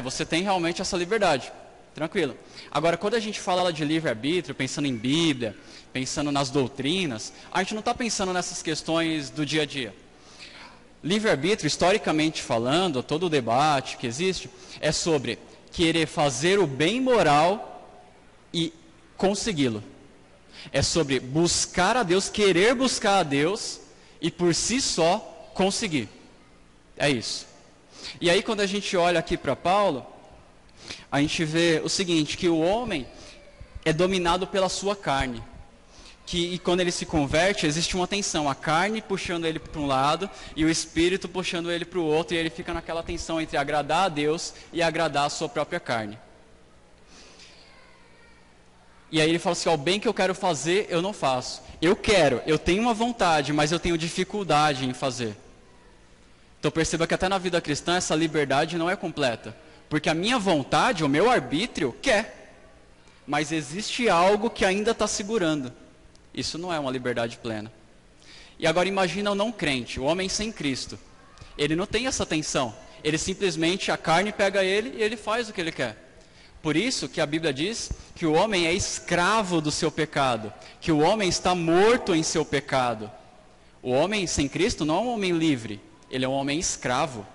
Você tem realmente essa liberdade. Tranquilo. Agora, quando a gente fala de livre-arbítrio, pensando em Bíblia, pensando nas doutrinas, a gente não está pensando nessas questões do dia a dia. Livre-arbítrio, historicamente falando, todo o debate que existe, é sobre querer fazer o bem moral e consegui-lo. É sobre buscar a Deus, querer buscar a Deus e por si só conseguir. É isso. E aí quando a gente olha aqui para Paulo, a gente vê o seguinte, que o homem é dominado pela sua carne. E quando ele se converte, existe uma tensão, a carne puxando ele para um lado e o espírito puxando ele para o outro, e ele fica naquela tensão entre agradar a Deus e agradar a sua própria carne. E aí ele fala assim, o bem que eu quero fazer, eu não faço. Eu quero, eu tenho uma vontade, mas eu tenho dificuldade em fazer. Então perceba que até na vida cristã essa liberdade não é completa. Porque a minha vontade, o meu arbítrio, quer. Mas existe algo que ainda está segurando. Isso não é uma liberdade plena. E agora imagina o não crente, o homem sem Cristo. Ele não tem essa tensão. Ele simplesmente, a carne pega ele e ele faz o que ele quer. Por isso que a Bíblia diz que o homem é escravo do seu pecado. Que o homem está morto em seu pecado. O homem sem Cristo não é um homem livre. Ele é um homem escravo.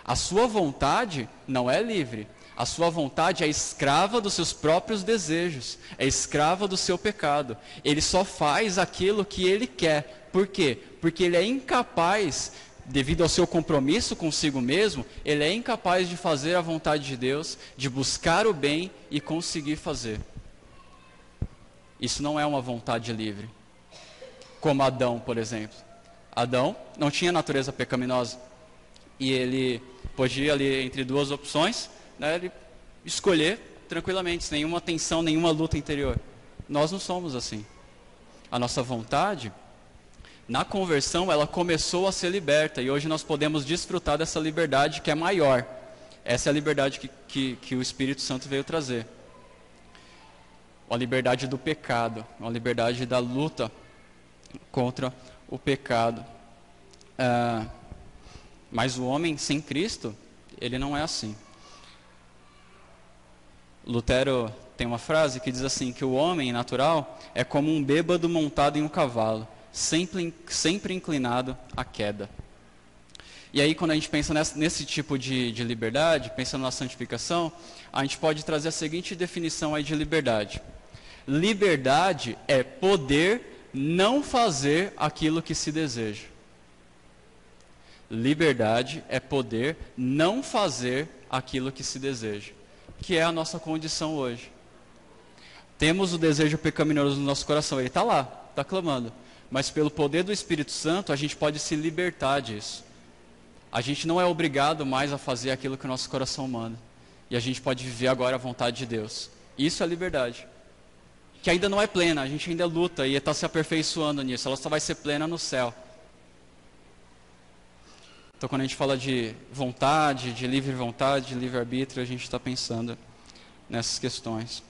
A sua vontade não é livre. A sua vontade é escrava dos seus próprios desejos, é escrava do seu pecado. Ele só faz aquilo que ele quer. Por quê? Porque ele é incapaz, devido ao seu compromisso consigo mesmo, ele é incapaz de fazer a vontade de Deus, de buscar o bem e conseguir fazer. Isso não é uma vontade livre. Como Adão, por exemplo. Adão não tinha natureza pecaminosa. E ele podia ali entre duas opções, ele escolher tranquilamente, sem nenhuma tensão, nenhuma luta interior. Nós não somos assim. A nossa vontade, na conversão, ela começou a ser liberta. E hoje nós podemos desfrutar dessa liberdade que é maior. Essa é a liberdade que o Espírito Santo veio trazer. Uma liberdade do pecado. Uma liberdade da luta contra o pecado. Mas o homem sem Cristo, ele não é assim. Lutero tem uma frase que diz assim, que o homem natural é como um bêbado montado em um cavalo, sempre inclinado à queda. E aí quando a gente pensa nesse tipo de liberdade, pensando na santificação, a gente pode trazer a seguinte definição aí de liberdade. Liberdade é poder não fazer aquilo que se deseja. Liberdade é poder não fazer aquilo que se deseja. Que é a nossa condição hoje. Temos o desejo pecaminoso no nosso coração, ele está lá, está clamando. Mas pelo poder do Espírito Santo, a gente pode se libertar disso. A gente não é obrigado mais a fazer aquilo que o nosso coração manda. E a gente pode viver agora a vontade de Deus. Isso é liberdade. Que ainda não é plena, a gente ainda luta e está se aperfeiçoando nisso. Ela só vai ser plena no céu. Então quando a gente fala de vontade, de livre-arbítrio, a gente está pensando nessas questões.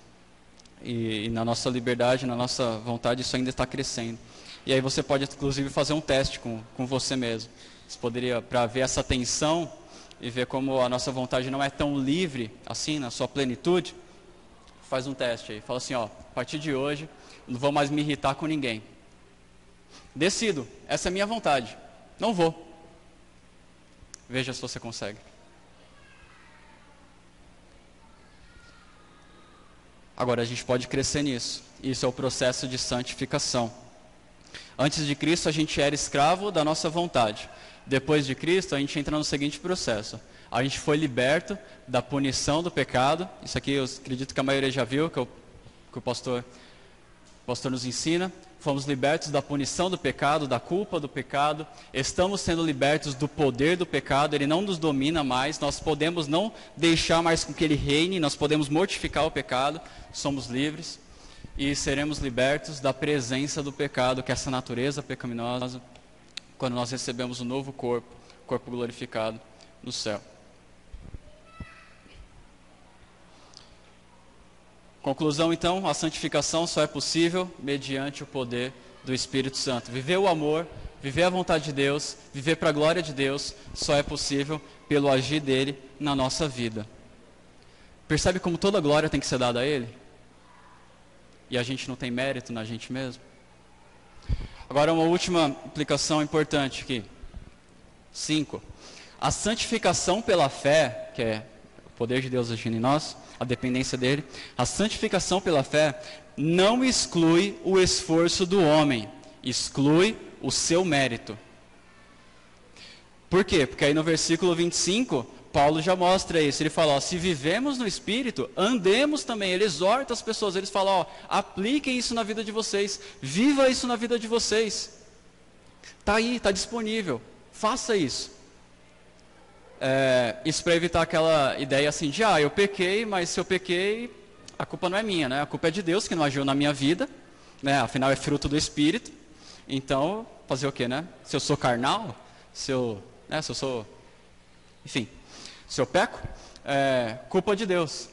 E na nossa liberdade, na nossa vontade, isso ainda está crescendo. E aí você pode inclusive fazer um teste com você mesmo. Você poderia, para ver essa tensão e ver como a nossa vontade não é tão livre assim, na sua plenitude, faz um teste aí. Fala assim, a partir de hoje, não vou mais me irritar com ninguém. Decido, essa é a minha vontade. Não vou. Veja se você consegue. Agora a gente pode crescer nisso. Isso é o processo de santificação. Antes de Cristo a gente era escravo da nossa vontade. Depois de Cristo a gente entra no seguinte processo. A gente foi liberto da punição do pecado. Isso aqui eu acredito que a maioria já viu, que o pastor nos ensina. Fomos libertos da punição do pecado, da culpa do pecado. Estamos sendo libertos do poder do pecado. Ele não nos domina mais. Nós podemos não deixar mais com que ele reine. Nós podemos mortificar o pecado. Somos livres. E seremos libertos da presença do pecado, que é essa natureza pecaminosa, quando nós recebemos um novo corpo glorificado no céu. Conclusão então, a santificação só é possível mediante o poder do Espírito Santo. Viver o amor, viver a vontade de Deus, viver para a glória de Deus, só é possível pelo agir dele na nossa vida. Percebe como toda glória tem que ser dada a Ele? E a gente não tem mérito na gente mesmo? Agora uma última implicação importante aqui. 5. A santificação pela fé, que é o poder de Deus agindo em nós, a dependência dele, a santificação pela fé não exclui o esforço do homem, exclui o seu mérito. Por quê? Porque aí no versículo 25, Paulo já mostra isso. Ele fala, ó, se vivemos no Espírito, andemos também. Ele exorta as pessoas, eles falam, ó, apliquem isso na vida de vocês, viva isso na vida de vocês. Está aí, está disponível, faça isso. Isso para evitar aquela ideia assim de, eu pequei, mas se eu pequei, a culpa não é minha, né? A culpa é de Deus que não agiu na minha vida, né? Afinal é fruto do Espírito. Então, fazer o quê, né? Se eu sou carnal, se eu sou, enfim, se eu peco, culpa de Deus.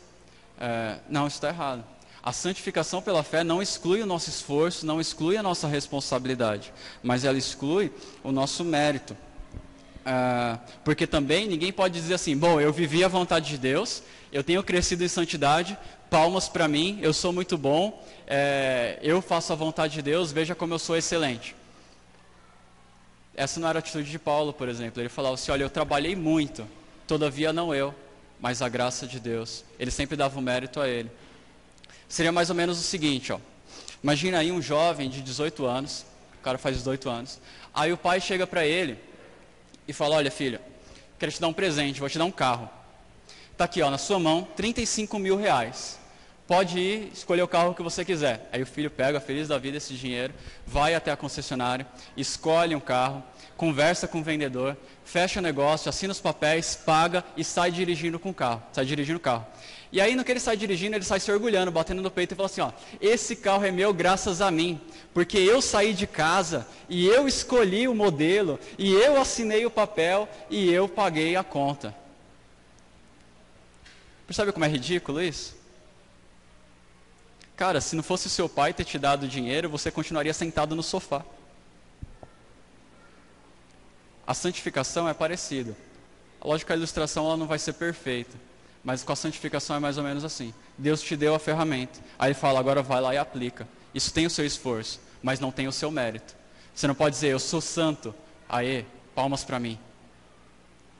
Não, isso está errado. A santificação pela fé não exclui o nosso esforço, não exclui a nossa responsabilidade, mas ela exclui o nosso mérito. Porque também ninguém pode dizer assim, bom, eu vivi a vontade de Deus, eu tenho crescido em santidade, palmas para mim, eu sou muito bom, eu faço a vontade de Deus, veja como eu sou excelente. Essa não era a atitude de Paulo, por exemplo. Ele falava assim, olha, eu trabalhei muito, todavia não eu, mas a graça de Deus. Ele sempre dava o mérito a ele. Seria mais ou menos o seguinte, ó. Imagina aí um jovem de 18 anos, o cara faz 18 anos, aí o pai chega para ele e fala, olha filho, quero te dar um presente, vou te dar um carro. Está aqui, ó, na sua mão, 35 mil reais. Pode ir escolher o carro que você quiser. Aí o filho pega, feliz da vida, esse dinheiro, vai até a concessionária, escolhe um carro, conversa com o vendedor, fecha o negócio, assina os papéis, paga e sai dirigindo com o carro. Sai dirigindo o carro. E aí no que ele sai dirigindo, ele sai se orgulhando, batendo no peito e fala assim, ó, esse carro é meu graças a mim, porque eu saí de casa e eu escolhi o modelo, e eu assinei o papel e eu paguei a conta. Percebe como é ridículo isso? Cara, se não fosse o seu pai ter te dado dinheiro, você continuaria sentado no sofá. A santificação é parecida. Lógico que a ilustração ela não vai ser perfeita, mas com a santificação é mais ou menos assim. Deus te deu a ferramenta, aí ele fala, agora vai lá e aplica. Isso tem o seu esforço, mas não tem o seu mérito. Você não pode dizer, eu sou santo, aê, palmas para mim.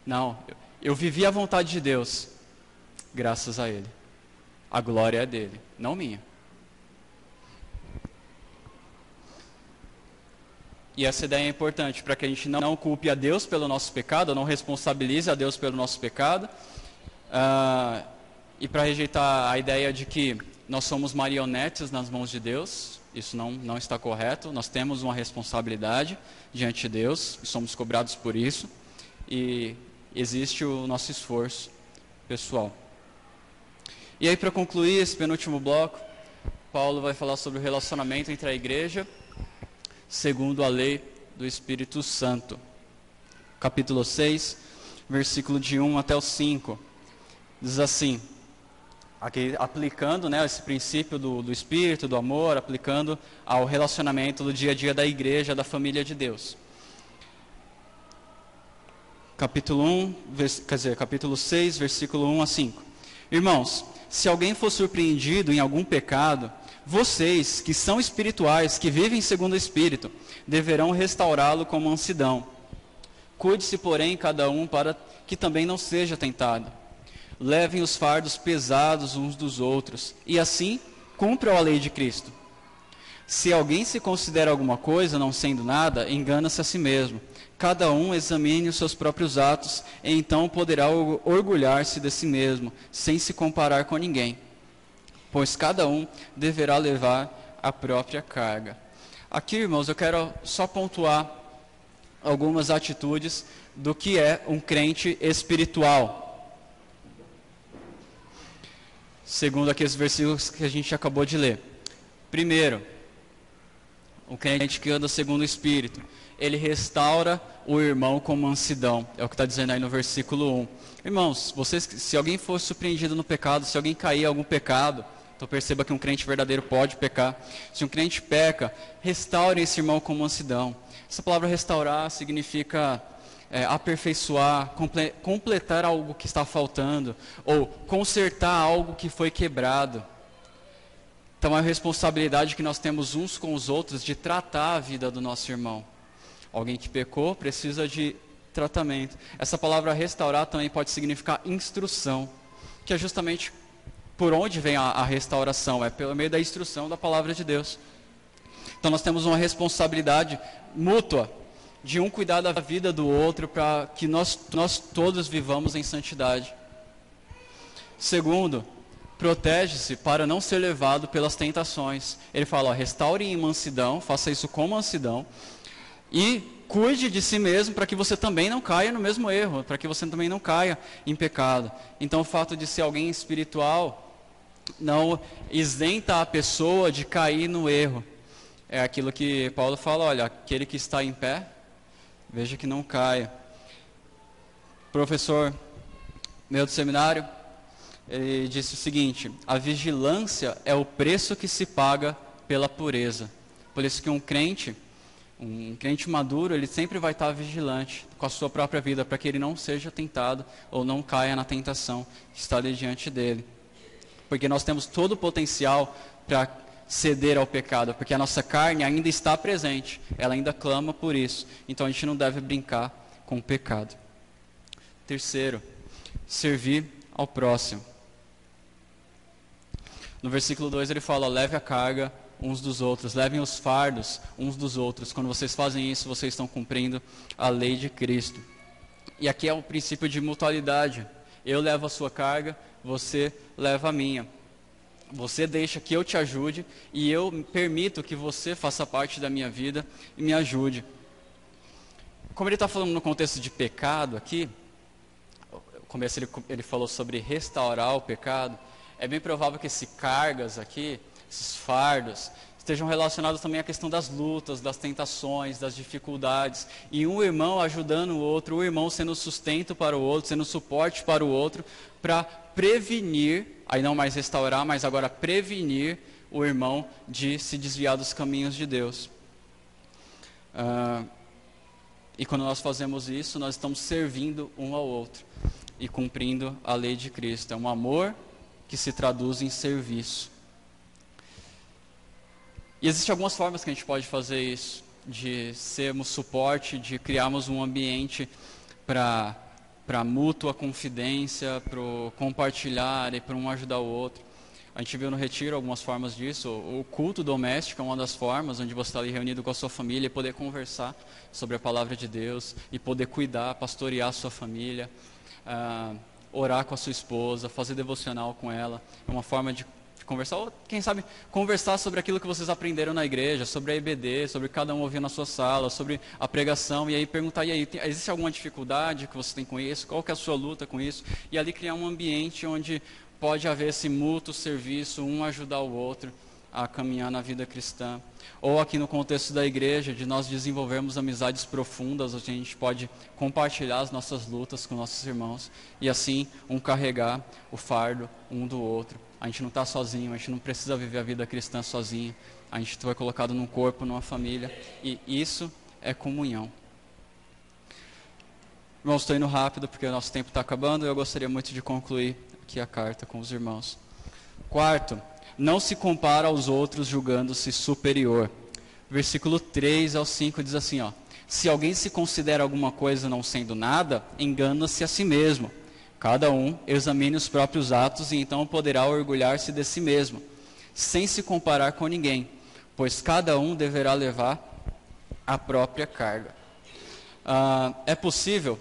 Não, eu vivi a vontade de Deus, graças a Ele. A glória é dele, não minha. E essa ideia é importante para que a gente não culpe a Deus pelo nosso pecado, não responsabilize a Deus pelo nosso pecado, e para rejeitar a ideia de que nós somos marionetes nas mãos de Deus. Isso não está correto. Nós temos uma responsabilidade diante de Deus, e somos cobrados por isso, e existe o nosso esforço pessoal. E aí, para concluir esse penúltimo bloco, Paulo vai falar sobre o relacionamento entre a igreja segundo a lei do Espírito Santo. Capítulo 6, versículo de 1 até o 5. Diz assim, aqui, aplicando, né, esse princípio do Espírito, do amor, aplicando ao relacionamento do dia a dia da igreja, da família de Deus. Capítulo 6, versículo 1 a 5. Irmãos, se alguém for surpreendido em algum pecado, vocês, que são espirituais, que vivem segundo o Espírito, deverão restaurá-lo com mansidão. Cuide-se, porém, cada um para que também não seja tentado. Levem os fardos pesados uns dos outros, e assim cumpram a lei de Cristo. Se alguém se considera alguma coisa, não sendo nada, engana-se a si mesmo. Cada um examine os seus próprios atos, e então poderá orgulhar-se de si mesmo, sem se comparar com ninguém. Pois cada um deverá levar a própria carga. Aqui, irmãos, eu quero só pontuar algumas atitudes do que é um crente espiritual. Segundo aqueles versículos que a gente acabou de ler. Primeiro, o crente que anda segundo o Espírito, ele restaura o irmão com mansidão. É o que está dizendo aí no versículo 1. Irmãos, vocês, se alguém for surpreendido no pecado, se alguém cair em algum pecado, então perceba que um crente verdadeiro pode pecar. Se um crente peca, restaure esse irmão com mansidão. Essa palavra restaurar significa aperfeiçoar, completar algo que está faltando, ou consertar algo que foi quebrado. Então é uma responsabilidade que nós temos uns com os outros de tratar a vida do nosso irmão. Alguém que pecou precisa de tratamento. Essa palavra restaurar também pode significar instrução, que é justamente por onde vem a restauração, é pelo meio da instrução da palavra de Deus. Então nós temos uma responsabilidade mútua de um cuidar da vida do outro para que nós todos vivamos em santidade. Segundo, protege-se para não ser levado pelas tentações. Ele fala, restaure em mansidão, faça isso com mansidão e cuide de si mesmo para que você também não caia no mesmo erro, para que você também não caia em pecado. Então o fato de ser alguém espiritual não isenta a pessoa de cair no erro. É aquilo que Paulo fala, olha, aquele que está em pé, veja que não caia. Professor meu do seminário, ele disse o seguinte, a vigilância é o preço que se paga pela pureza. Por isso que um crente maduro, ele sempre vai estar vigilante com a sua própria vida, para que ele não seja tentado ou não caia na tentação que está ali diante dele. Porque nós temos todo o potencial para ceder ao pecado, porque a nossa carne ainda está presente, ela ainda clama por isso. Então a gente não deve brincar com o pecado. Terceiro, servir ao próximo. No versículo 2 ele fala, leve a carga uns dos outros, levem os fardos uns dos outros. Quando vocês fazem isso, vocês estão cumprindo a lei de Cristo. E aqui é o princípio de mutualidade. Eu levo a sua carga, você leva a minha. Você deixa que eu te ajude e eu permito que você faça parte da minha vida e me ajude. Como ele está falando no contexto de pecado aqui, no começo ele falou sobre restaurar o pecado, é bem provável que esses cargas aqui, esses fardos, estejam relacionados também à questão das lutas, das tentações, das dificuldades. E um irmão ajudando o outro, o irmão sendo sustento para o outro, sendo suporte para o outro, para prevenir, aí não mais restaurar, mas agora prevenir o irmão de se desviar dos caminhos de Deus. E quando nós fazemos isso, nós estamos servindo um ao outro e cumprindo a lei de Cristo. É um amor que se traduz em serviço. E existem algumas formas que a gente pode fazer isso, de sermos suporte, de criarmos um ambiente para mútua confidência, para compartilhar e para um ajudar o outro. A gente viu no retiro algumas formas disso. O culto doméstico é uma das formas, onde você está ali reunido com a sua família e poder conversar sobre a palavra de Deus e poder cuidar, pastorear a sua família, orar com a sua esposa, fazer devocional com ela. É uma forma de conversar, ou quem sabe conversar sobre aquilo que vocês aprenderam na igreja, sobre a EBD, sobre cada um ouvir na sua sala, sobre a pregação, e aí perguntar, e aí, existe alguma dificuldade que você tem com isso? Qual que é a sua luta com isso? E ali criar um ambiente onde pode haver esse mútuo serviço, um ajudar o outro a caminhar na vida cristã. Ou aqui no contexto da igreja, de nós desenvolvermos amizades profundas, onde a gente pode compartilhar as nossas lutas com nossos irmãos, e assim um carregar o fardo um do outro. A gente não está sozinho, a gente não precisa viver a vida cristã sozinho. A gente foi colocado num corpo, numa família. E isso é comunhão. Irmãos, estou indo rápido porque o nosso tempo está acabando. E eu gostaria muito de concluir aqui a carta com os irmãos. Quarto, não se compara aos outros julgando-se superior. Versículo 3 ao 5 diz assim, se alguém se considera alguma coisa não sendo nada, engana-se a si mesmo. Cada um examine os próprios atos e então poderá orgulhar-se de si mesmo, sem se comparar com ninguém, pois cada um deverá levar a própria carga. É possível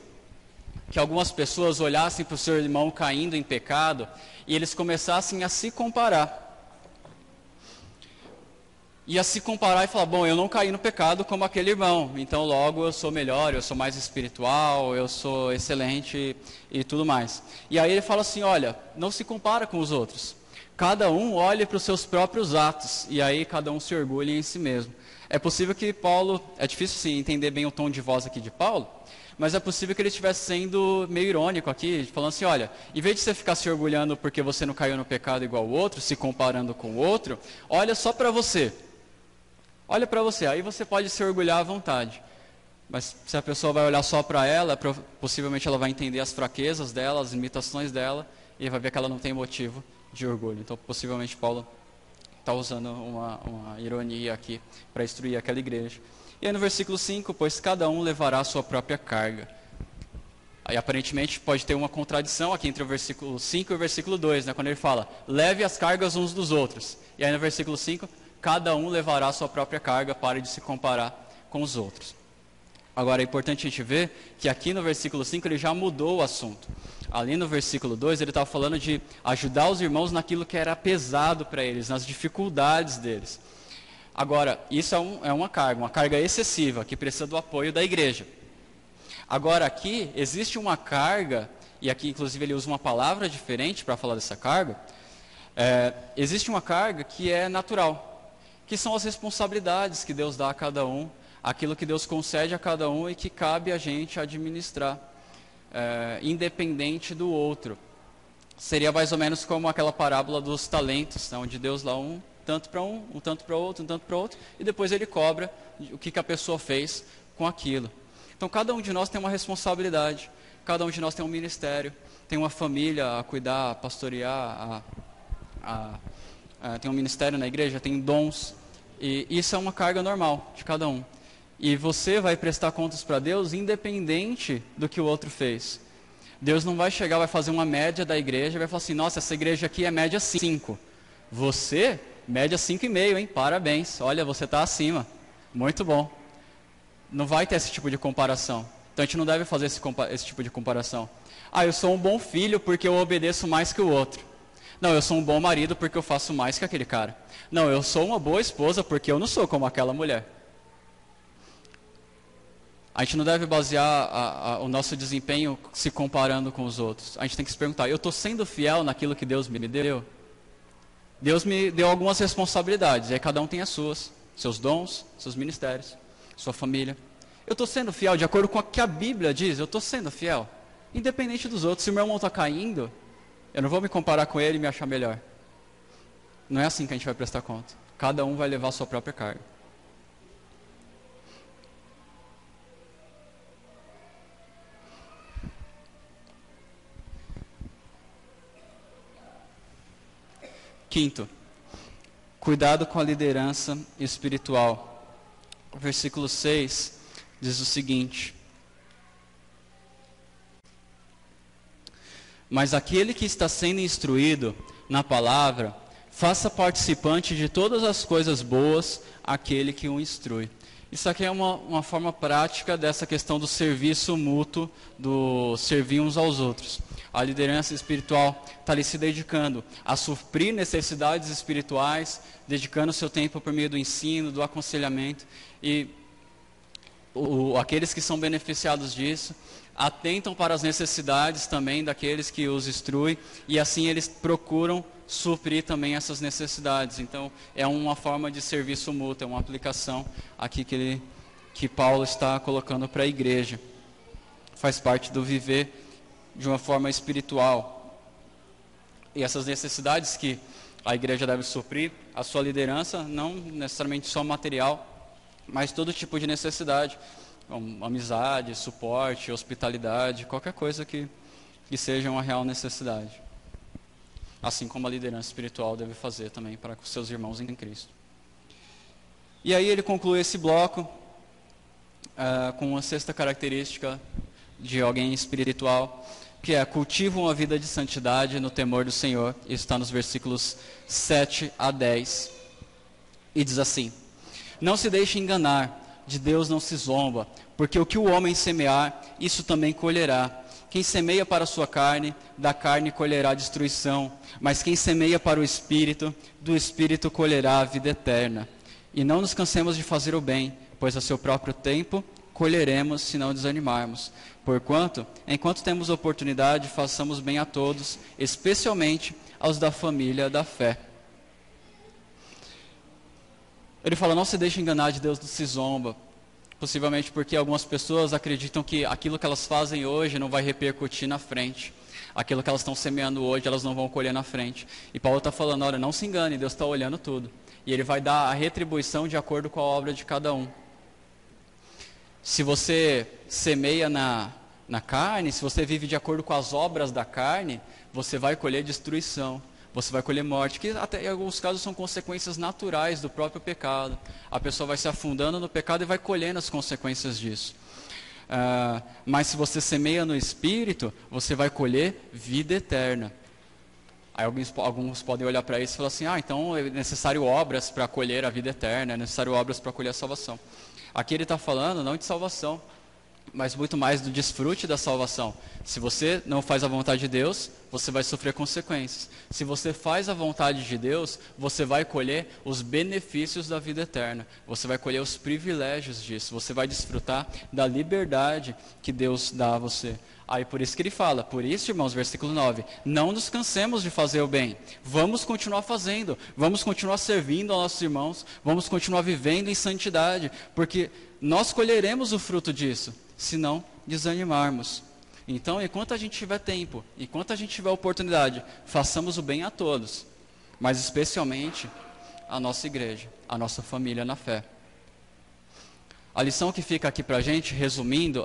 que algumas pessoas olhassem para o seu irmão caindo em pecado e eles começassem a se comparar. E a se comparar e falar, bom, eu não caí no pecado como aquele irmão, então logo eu sou melhor, eu sou mais espiritual, eu sou excelente e tudo mais. E aí ele fala assim, olha, não se compara com os outros. Cada um olhe para os seus próprios atos, e aí cada um se orgulhe em si mesmo. É possível que Paulo, é difícil sim, entender bem o tom de voz aqui de Paulo, mas é possível que ele estivesse sendo meio irônico aqui, falando assim, olha, em vez de você ficar se orgulhando porque você não caiu no pecado igual o outro, se comparando com o outro, olha só para você. Olha para você, aí você pode se orgulhar à vontade. Mas se a pessoa vai olhar só para ela, possivelmente ela vai entender as fraquezas dela, as limitações dela, e vai ver que ela não tem motivo de orgulho. Então, possivelmente, Paulo está usando uma ironia aqui para instruir aquela igreja. E aí no versículo 5, pois cada um levará a sua própria carga. Aí aparentemente pode ter uma contradição aqui entre o versículo 5 e o versículo 2, né? Quando ele fala, leve as cargas uns dos outros. E aí no versículo 5, cada um levará a sua própria carga, pare de se comparar com os outros. Agora é importante a gente ver que aqui no versículo 5 ele já mudou o assunto. Ali no versículo 2 ele estava falando de ajudar os irmãos naquilo que era pesado para eles, nas dificuldades deles. Agora, isso é uma carga excessiva, que precisa do apoio da igreja. Agora aqui, existe uma carga, e aqui inclusive ele usa uma palavra diferente para falar dessa carga, existe uma carga que é natural, que são as responsabilidades que Deus dá a cada um, aquilo que Deus concede a cada um e que cabe a gente administrar, independente do outro. Seria mais ou menos como aquela parábola dos talentos, né, onde Deus dá um tanto para um tanto para outro, um tanto para outro, e depois ele cobra o que a pessoa fez com aquilo. Então cada um de nós tem uma responsabilidade, cada um de nós tem um ministério, tem uma família a cuidar, a pastorear, tem um ministério na igreja, tem dons, e isso é uma carga normal de cada um. E você vai prestar contas para Deus independente do que o outro fez. Deus não vai chegar, vai fazer uma média da igreja, vai falar assim, nossa, essa igreja aqui é média 5. Você, média 5,5, hein? Parabéns, olha, você está acima. Muito bom. Não vai ter esse tipo de comparação. Então a gente não deve fazer esse tipo de comparação. Ah, eu sou um bom filho porque eu obedeço mais que o outro. Não, eu sou um bom marido porque eu faço mais que aquele cara. Não, eu sou uma boa esposa porque eu não sou como aquela mulher. A gente não deve basear o nosso desempenho se comparando com os outros. A gente tem que se perguntar, eu estou sendo fiel naquilo que Deus me deu? Deus me deu algumas responsabilidades, e aí cada um tem as suas, seus dons, seus ministérios, sua família. Eu estou sendo fiel de acordo com o que a Bíblia diz, eu estou sendo fiel, independente dos outros. Se o meu irmão está caindo, eu não vou me comparar com ele e me achar melhor. Não é assim que a gente vai prestar conta. Cada um vai levar a sua própria carga. Quinto, cuidado com a liderança espiritual. O versículo 6 diz o seguinte: mas aquele que está sendo instruído na palavra, faça participante de todas as coisas boas aquele que o instrui. Isso aqui é uma forma prática dessa questão do serviço mútuo, do servir uns aos outros. A liderança espiritual está ali se dedicando a suprir necessidades espirituais, dedicando seu tempo por meio do ensino, do aconselhamento. E aqueles que são beneficiados disso atentam para as necessidades também daqueles que os instruem, e assim eles procuram suprir também essas necessidades. Então é uma forma de serviço mútuo, é uma aplicação aqui que Paulo está colocando para a igreja. Faz parte do viver de uma forma espiritual. E essas necessidades que a igreja deve suprir, a sua liderança, não necessariamente só material, mas todo tipo de necessidade, amizade, suporte, hospitalidade, qualquer coisa que seja uma real necessidade. Assim como a liderança espiritual deve fazer também para com seus irmãos em Cristo. E aí ele conclui esse bloco com uma sexta característica de alguém espiritual, que é: cultiva uma vida de santidade no temor do Senhor. Isso está nos versículos 7 a 10. E diz assim: não se deixe enganar, de Deus não se zomba, porque o que o homem semear, isso também colherá. Quem semeia para a sua carne, da carne colherá destruição, mas quem semeia para o Espírito, do Espírito colherá a vida eterna. E não nos cansemos de fazer o bem, pois a seu próprio tempo colheremos se não desanimarmos. Porquanto, enquanto temos oportunidade, façamos bem a todos, especialmente aos da família da fé. Ele fala: não se deixe enganar, de Deus não se zomba. Possivelmente porque algumas pessoas acreditam que aquilo que elas fazem hoje não vai repercutir na frente. Aquilo que elas estão semeando hoje, elas não vão colher na frente. E Paulo está falando: olha, não se engane, Deus está olhando tudo. E Ele vai dar a retribuição de acordo com a obra de cada um. Se você semeia na carne, se você vive de acordo com as obras da carne, você vai colher destruição, você vai colher morte, que até em alguns casos são consequências naturais do próprio pecado. A pessoa vai se afundando no pecado e vai colhendo as consequências disso. Mas se você semeia no Espírito, você vai colher vida eterna. Aí alguns podem olhar para isso e falar assim, então é necessário obras para colher a vida eterna, é necessário obras para colher a salvação. Aqui ele está falando não de salvação, mas muito mais do desfrute da salvação. Se você não faz a vontade de Deus, você vai sofrer consequências. Se você faz a vontade de Deus, você vai colher os benefícios da vida eterna. Você vai colher os privilégios disso. Você vai desfrutar da liberdade que Deus dá a você. Aí por isso que ele fala, por isso, irmãos, versículo 9, não nos cansemos de fazer o bem. Vamos continuar fazendo, vamos continuar servindo aos nossos irmãos, vamos continuar vivendo em santidade, porque nós colheremos o fruto disso, se não desanimarmos. Então, enquanto a gente tiver tempo, enquanto a gente tiver oportunidade, façamos o bem a todos, mas especialmente a nossa igreja, a nossa família na fé. A lição que fica aqui para a gente, resumindo,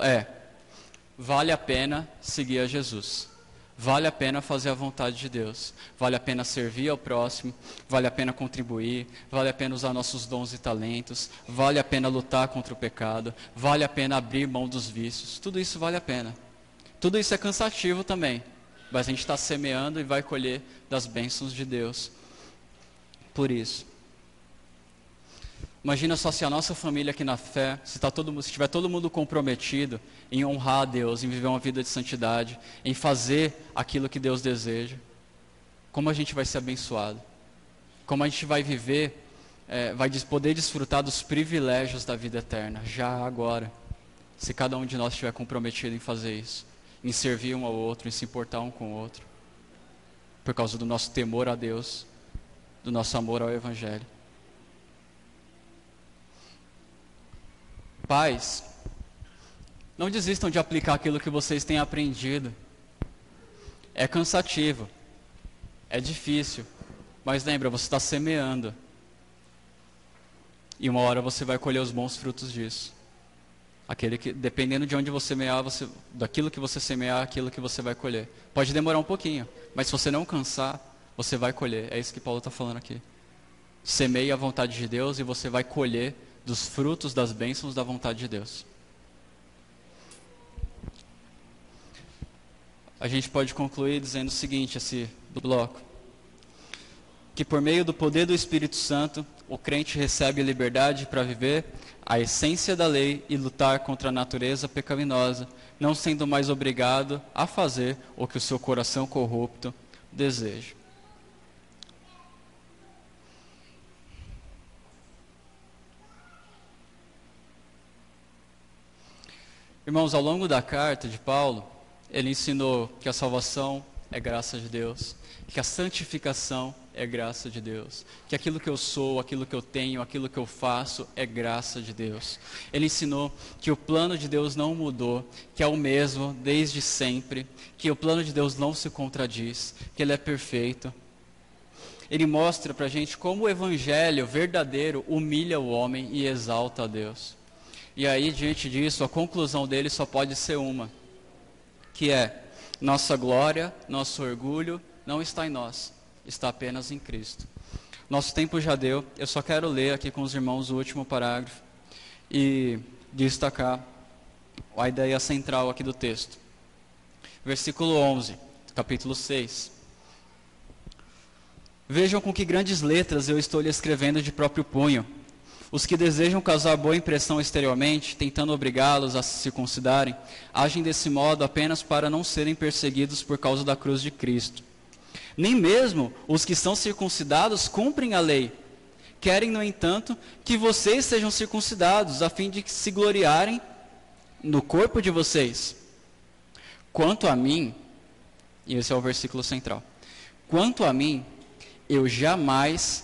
vale a pena seguir a Jesus. Vale a pena fazer a vontade de Deus. Vale a pena servir ao próximo. Vale a pena contribuir. Vale a pena usar nossos dons e talentos. Vale a pena lutar contra o pecado. Vale a pena abrir mão dos vícios. Tudo isso vale a pena. Tudo isso é cansativo também. Mas a gente está semeando e vai colher das bênçãos de Deus. Por isso. Imagina só se a nossa família aqui na fé, se tiver todo mundo comprometido em honrar a Deus, em viver uma vida de santidade, em fazer aquilo que Deus deseja, como a gente vai ser abençoado, como a gente vai viver, vai poder desfrutar dos privilégios da vida eterna, já agora, se cada um de nós estiver comprometido em fazer isso, em servir um ao outro, em se importar um com o outro, por causa do nosso temor a Deus, do nosso amor ao Evangelho. Pais, não desistam de aplicar aquilo que vocês têm aprendido. É cansativo, é difícil, mas lembra, você está semeando. E uma hora você vai colher os bons frutos disso. Dependendo de onde você semear, daquilo que você semear, aquilo que você vai colher. Pode demorar um pouquinho, mas se você não cansar, você vai colher. É isso que Paulo está falando aqui. Semeie a vontade de Deus e você vai colher dos frutos das bênçãos da vontade de Deus. A gente pode concluir dizendo o seguinte, esse bloco. Que por meio do poder do Espírito Santo, o crente recebe liberdade para viver a essência da lei e lutar contra a natureza pecaminosa, não sendo mais obrigado a fazer o que o seu coração corrupto deseja. Irmãos, ao longo da carta de Paulo, ele ensinou que a salvação é graça de Deus, que a santificação é graça de Deus, que aquilo que eu sou, aquilo que eu tenho, aquilo que eu faço é graça de Deus. Ele ensinou que o plano de Deus não mudou, que é o mesmo desde sempre, que o plano de Deus não se contradiz, que ele é perfeito. Ele mostra para a gente como o evangelho verdadeiro humilha o homem e exalta a Deus. E aí, diante disso, a conclusão dele só pode ser uma, que é, nossa glória, nosso orgulho não está em nós, está apenas em Cristo. Nosso tempo já deu, eu só quero ler aqui com os irmãos o último parágrafo e destacar a ideia central aqui do texto. Versículo 11, capítulo 6. Vejam com que grandes letras eu estou lhe escrevendo de próprio punho. Os que desejam causar boa impressão exteriormente, tentando obrigá-los a se circuncidarem, agem desse modo apenas para não serem perseguidos por causa da cruz de Cristo. Nem mesmo os que são circuncidados cumprem a lei. Querem, no entanto, que vocês sejam circuncidados, a fim de se gloriarem no corpo de vocês. Quanto a mim, e esse é o versículo central, quanto a mim, eu jamais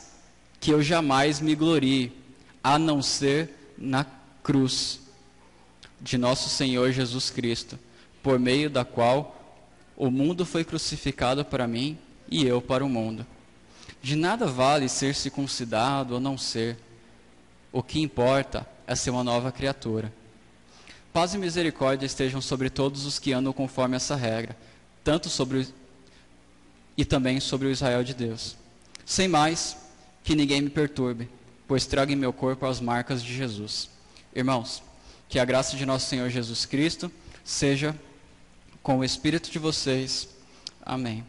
me glorie, a não ser na cruz de nosso Senhor Jesus Cristo, por meio da qual o mundo foi crucificado para mim e eu para o mundo. De nada vale ser circuncidado ou não ser. O que importa é ser uma nova criatura. Paz e misericórdia estejam sobre todos os que andam conforme essa regra, tanto e também sobre o Israel de Deus. Sem mais, que ninguém me perturbe, pois trago em meu corpo as marcas de Jesus. Irmãos, que a graça de nosso Senhor Jesus Cristo seja com o espírito de vocês. Amém.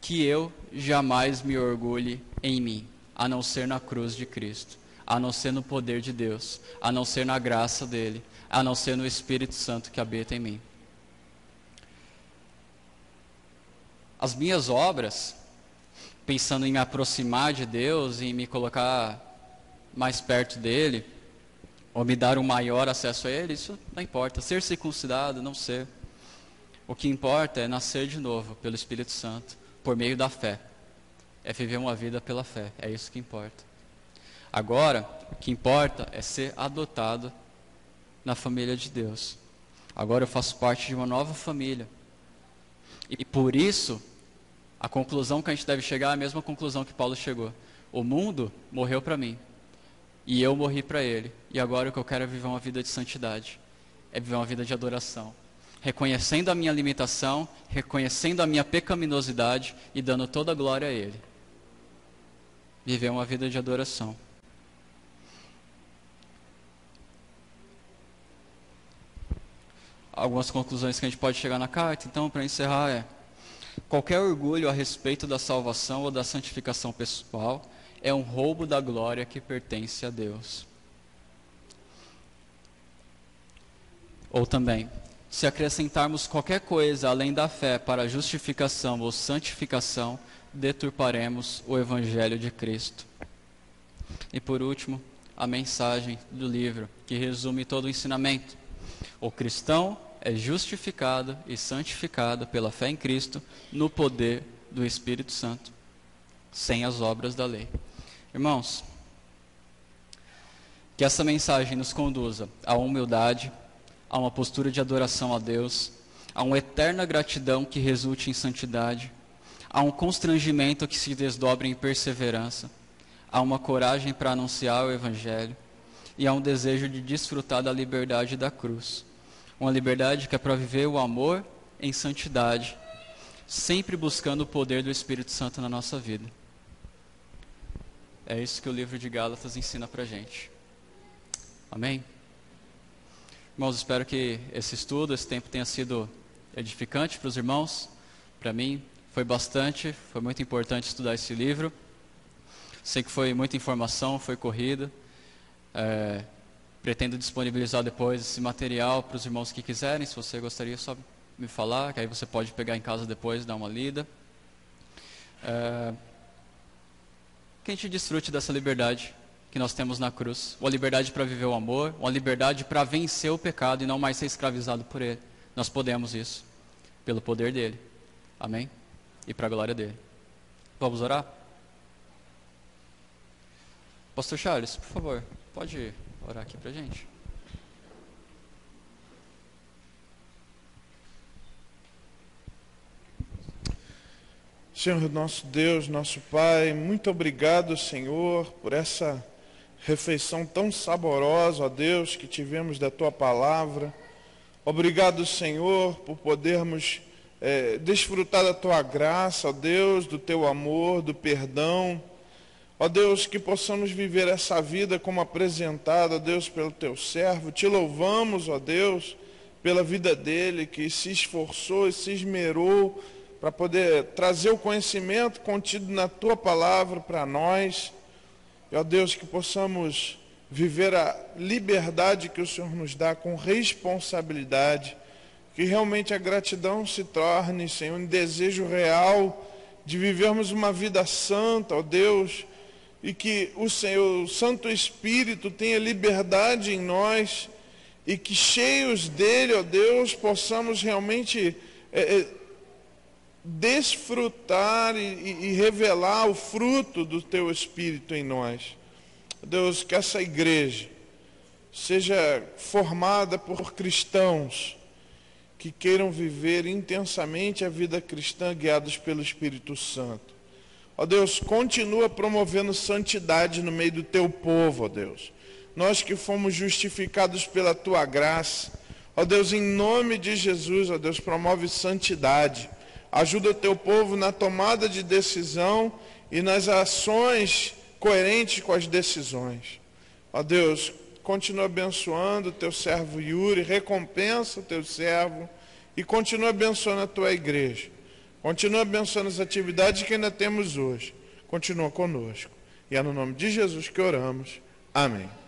Que eu jamais me orgulhe em mim, a não ser na cruz de Cristo, a não ser no poder de Deus, a não ser na graça dele, a não ser no Espírito Santo que habita em mim. As minhas obras, pensando em me aproximar de Deus, em me colocar mais perto dele, ou me dar um maior acesso a ele, isso não importa. Ser circuncidado, não ser. O que importa é nascer de novo pelo Espírito Santo, por meio da fé. É viver uma vida pela fé, é isso que importa. Agora, o que importa é ser adotado na família de Deus. Agora eu faço parte de uma nova família. E por isso, a conclusão que a gente deve chegar é a mesma conclusão que Paulo chegou. O mundo morreu para mim. E eu morri para ele. E agora o que eu quero é viver uma vida de santidade. É viver uma vida de adoração. Reconhecendo a minha limitação, reconhecendo a minha pecaminosidade e dando toda a glória a ele. Viver uma vida de adoração. Algumas conclusões que a gente pode chegar na carta, então, para encerrar é: qualquer orgulho a respeito da salvação ou da santificação pessoal é um roubo da glória que pertence a Deus. Ou também, se acrescentarmos qualquer coisa além da fé para justificação ou santificação, deturparemos o Evangelho de Cristo. E por último, a mensagem do livro, que resume todo o ensinamento. O cristão é justificado e santificado pela fé em Cristo no poder do Espírito Santo, sem as obras da lei. Irmãos, que essa mensagem nos conduza à humildade, a uma postura de adoração a Deus, a uma eterna gratidão que resulte em santidade, a um constrangimento que se desdobre em perseverança, a uma coragem para anunciar o Evangelho e a um desejo de desfrutar da liberdade da cruz. Uma liberdade que é para viver o amor em santidade, sempre buscando o poder do Espírito Santo na nossa vida. É isso que o livro de Gálatas ensina para a gente. Amém? Irmãos, espero que esse estudo, esse tempo tenha sido edificante para os irmãos. Para mim, foi muito importante estudar esse livro. Sei que foi muita informação, foi corrida. Pretendo disponibilizar depois esse material para os irmãos que quiserem. Se você gostaria, só me falar, que aí você pode pegar em casa depois e dar uma lida. Que a gente desfrute dessa liberdade que nós temos na cruz. Uma liberdade para viver o amor, uma liberdade para vencer o pecado e não mais ser escravizado por ele. Nós podemos isso, pelo poder dele. Amém? E para a glória dele. Vamos orar? Pastor Charles, por favor, pode orar aqui para a gente? Senhor nosso Deus, nosso Pai, muito obrigado, Senhor, por essa refeição tão saborosa, ó Deus, que tivemos da Tua Palavra. Obrigado, Senhor, por podermos desfrutar da Tua graça, ó Deus, do Teu amor, do perdão. Ó Deus, que possamos viver essa vida como apresentada, ó Deus, pelo Teu servo. Te louvamos, ó Deus, pela vida dele, que se esforçou e se esmerou para poder trazer o conhecimento contido na Tua Palavra para nós. E, ó Deus, que possamos viver a liberdade que o Senhor nos dá com responsabilidade, que realmente a gratidão se torne, Senhor, um desejo real de vivermos uma vida santa, ó Deus, e que o Senhor, o Santo Espírito, tenha liberdade em nós, e que cheios dele, ó Deus, possamos realmente desfrutar e revelar o fruto do Teu Espírito em nós. Deus, que essa igreja seja formada por cristãos que queiram viver intensamente a vida cristã guiados pelo Espírito Santo. Ó Deus, continua promovendo santidade no meio do Teu povo, ó Deus. nós que fomos justificados pela tua graça. Ó Deus, em nome de Jesus, ó Deus, promove santidade. Ajuda o teu povo na tomada de decisão e nas ações coerentes com as decisões. Ó Deus, continua abençoando o teu servo Yuri, recompensa o teu servo e continua abençoando a tua igreja. Continua abençoando as atividades que ainda temos hoje. Continua conosco. E é no nome de Jesus que oramos. Amém.